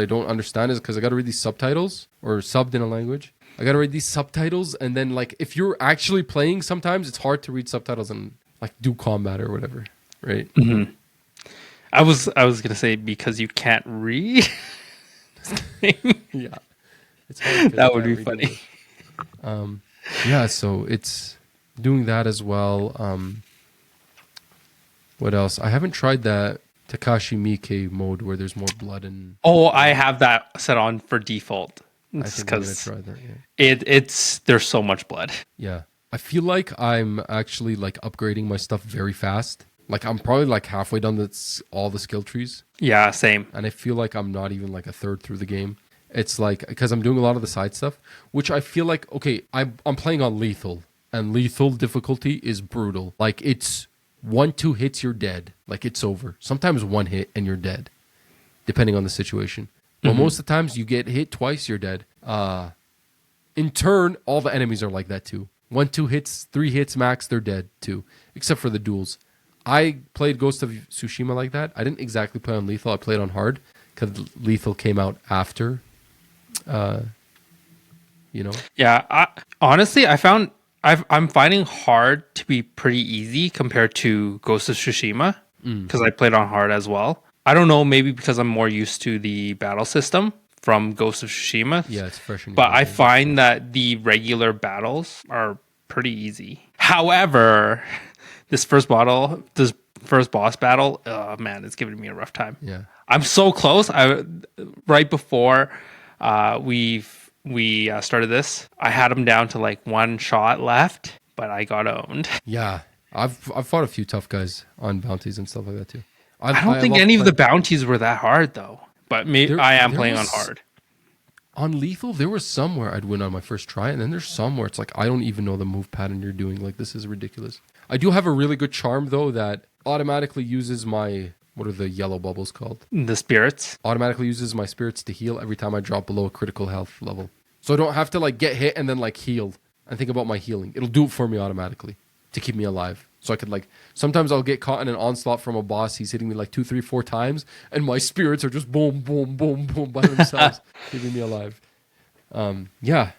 don't understand is because I got to read these subtitles, or subbed in a language. I got to read these subtitles, and then like if you're actually playing, sometimes it's hard to read subtitles and like do combat or whatever, right? Mm-hmm. I was gonna say because you can't read. Yeah, it's hard. That would be funny. Yeah, so it's doing that as well. What else? I haven't tried that Takashi Miike mode where there's more blood and. Oh, I have that set on for default. I think I'm gonna try that. Yeah. It's there's so much blood. Yeah, I feel like I'm actually like upgrading my stuff very fast. Like I'm probably like halfway done all the skill trees. Yeah, same. And I feel like I'm not even like a third through the game. It's like because I'm doing a lot of the side stuff, which I feel like I'm playing on lethal, and lethal difficulty is brutal. Like it's 1-2 hits, you're dead. Like it's over. Sometimes one hit and you're dead, depending on the situation. But most of the times you get hit twice, you're dead. In turn, all the enemies are like that too. 1-2 hits, 3 hits max, they're dead too, except for the duels. I played Ghost of Tsushima like that. I didn't exactly play on lethal. I played on hard because lethal came out after. Yeah, honestly, I'm finding hard to be pretty easy compared to Ghost of Tsushima because I played on hard as well. I don't know, maybe because I'm more used to the battle system from Ghost of Tsushima. Yeah, it's fresh. But I find that the regular battles are pretty easy. However, this first boss battle, oh man, it's giving me a rough time. Yeah, I'm so close. Right before we started this, I had him down to like one shot left, but I got owned. Yeah, I've fought a few tough guys on bounties and stuff like that too. I don't think any of the bounties were that hard though. But I am playing on hard. On lethal, there was some where I'd win on my first try, and then there's some where it's like I don't even know the move pattern you're doing. Like this is ridiculous. I do have a really good charm though that automatically uses my what are the yellow bubbles called? The spirits. Automatically uses my spirits to heal every time I drop below a critical health level. So I don't have to like get hit and then like heal and think about my healing. It'll do it for me automatically to keep me alive. So I could like sometimes I'll get caught in an onslaught from a boss. He's hitting me like 2, 3, 4 times, and my spirits are just boom, boom, boom, boom by themselves, keeping me alive. Yeah.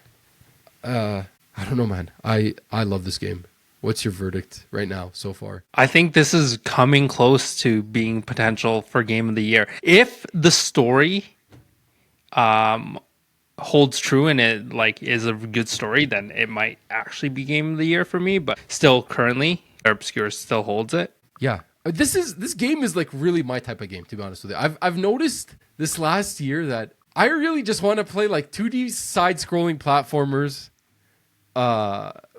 I don't know, man. I love this game. What's your verdict right now so far? I think this is coming close to being potential for Game of the Year. If the story holds true and it like is a good story, then it might actually be Game of the Year for me. But still, currently, Obscure still holds it. Yeah, this game is like really my type of game. To be honest with you, I've noticed this last year that I really just want to play like 2D side-scrolling platformers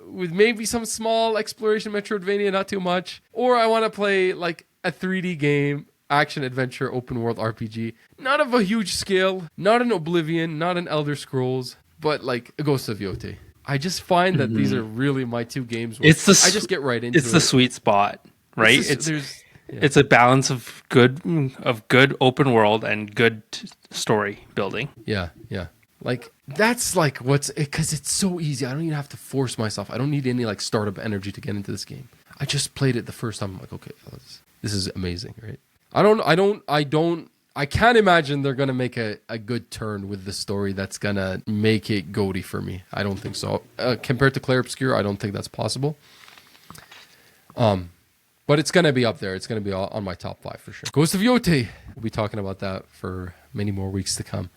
with maybe some small exploration Metroidvania, not too much. Or I want to play like a 3D game, action-adventure, open-world RPG. Not of a huge scale, not an Oblivion, not an Elder Scrolls, but like a Ghost of Yote. I just find that these are really my two games where I just get right into it. It's the sweet spot, right? It's a balance of good open world and good story building. Yeah. Like that's like because it's so easy. I don't even have to force myself. I don't need any like startup energy to get into this game. I just played it the first time. I'm like, okay, this is amazing, right? I can't imagine they're gonna make a good turn with the story that's gonna make it goaty for me. I don't think so. Compared to Clair Obscur, I don't think that's possible. But it's gonna be up there. It's gonna be on my top 5 for sure. Ghost of Yote. We'll be talking about that for many more weeks to come.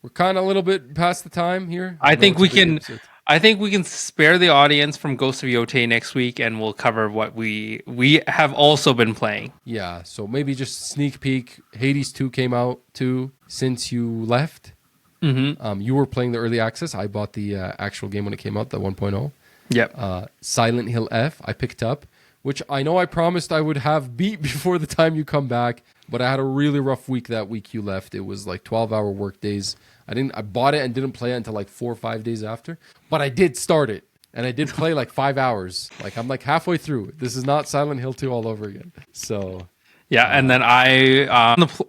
We're kind of a little bit past the time here. I think we can spare the audience from Ghost of Yote next week, and we'll cover what we have also been playing. Yeah, so maybe just sneak peek. Hades 2 came out too since you left. Mm-hmm. You were playing the early access. I bought the actual game when it came out, the 1.0. Yep. Silent Hill F I picked up, which I know I promised I would have beat before the time you come back, but I had a really rough week that week you left. It was like 12-hour work days. I bought it and didn't play it until like 4 or 5 days after, but I did start it and I did play like 5 hours. Like I'm like halfway through. This is not Silent Hill 2 all over again. So yeah, and then I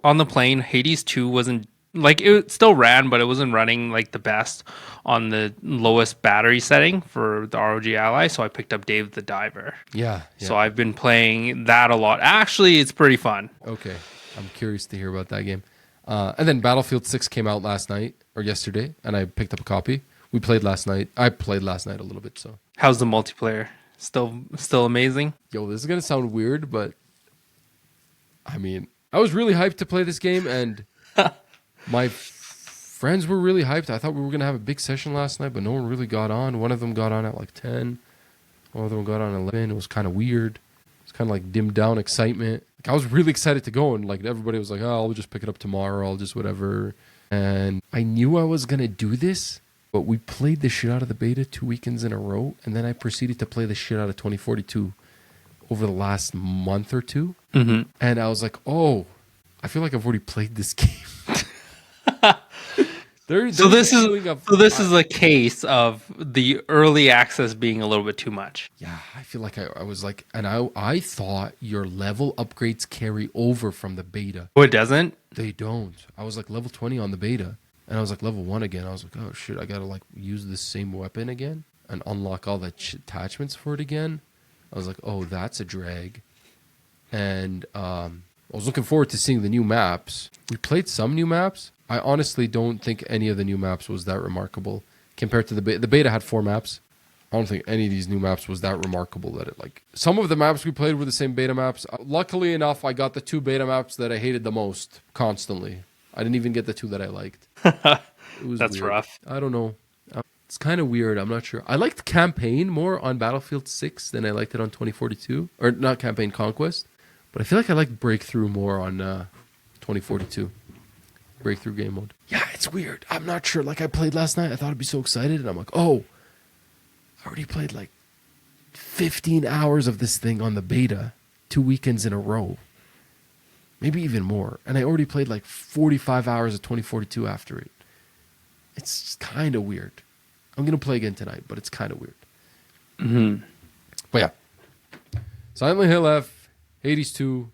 on the plane, Hades 2 wasn't like it still ran, but it wasn't running like the best on the lowest battery setting for the ROG Ally. So I picked up Dave the Diver. Yeah. So I've been playing that a lot. Actually, it's pretty fun. Okay, I'm curious to hear about that game. And then Battlefield 6 came out last night or yesterday, and I picked up a copy. We played last night. I played last night a little bit. So how's the multiplayer? Still amazing. Yo, this is gonna sound weird, but I mean, I was really hyped to play this game, and my friends were really hyped. I thought we were going to have a big session last night, but no one really got on. One of them got on at like 10. One of them got on at 11. It was kind of weird. It's kind of like dimmed down excitement. Like I was really excited to go, and like everybody was like, oh, I'll just pick it up tomorrow. I'll just whatever. And I knew I was going to do this, but we played the shit out of the beta 2 weekends in a row, and then I proceeded to play the shit out of 2042 over the last month or two. Mm-hmm. And I was like, oh, I feel like I've already played this game. So this is a case of the early access being a little bit too much. Yeah, I feel like I was like, and I thought your level upgrades carry over from the beta. Oh, it doesn't? They don't. I was like level 20 on the beta, and I was like level 1 again. I was like, oh shit, I gotta like use the same weapon again and unlock all the attachments for it again. I was like, oh, that's a drag. And I was looking forward to seeing the new maps. We played some new maps. I honestly don't think any of the new maps was that remarkable compared to the beta. The beta had 4 maps. I don't think any of these new maps was that remarkable that it like some of the maps we played were the same beta maps. Luckily enough, I got the 2 beta maps that I hated the most constantly. I didn't even get the 2 that I liked. It was That's weird. rough. I don't know. It's kind of weird. I'm not sure. I liked campaign more on Battlefield 6 than I liked it on 2042. Or not campaign, Conquest. But I feel like I like Breakthrough more on 2042. Breakthrough game mode. Yeah, it's weird. I'm not sure. Like I played last night. I thought I'd be so excited. And I'm like, oh, I already played like 15 hours of this thing on the beta 2 weekends in a row. Maybe even more. And I already played like 45 hours of 2042 after it. It's kind of weird. I'm going to play again tonight, but it's kind of weird. Mm-hmm. But yeah. Silent Hill F, Hades 2,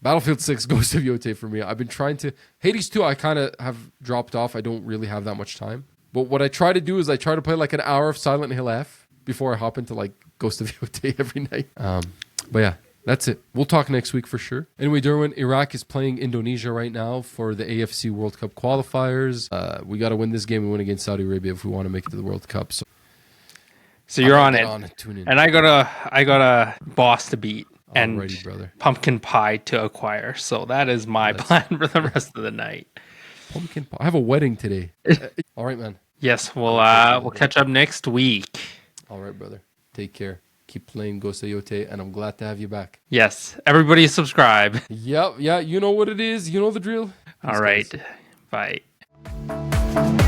Battlefield 6, Ghost of Yote for me. I've been trying to... Hades 2, I kind of have dropped off. I don't really have that much time. But what I try to do is I try to play like an hour of Silent Hill F before I hop into like Ghost of Yote every night. But yeah, that's it. We'll talk next week for sure. Anyway, Durwin, Iraq is playing Indonesia right now for the AFC World Cup qualifiers. We got to win this game and win against Saudi Arabia if we want to make it to the World Cup. So you're on it. And I got a boss to beat. And Alrighty, brother. Pumpkin pie to acquire. So that is my plan for the rest of the night. Pumpkin pie. I have a wedding today. All right, man. Yes, we'll catch up next week. All right, brother. Take care. Keep playing Ghost of Yote, and I'm glad to have you back. Yes, everybody subscribe. Yep, yeah, you know what it is. You know the drill. All right. guys. Bye.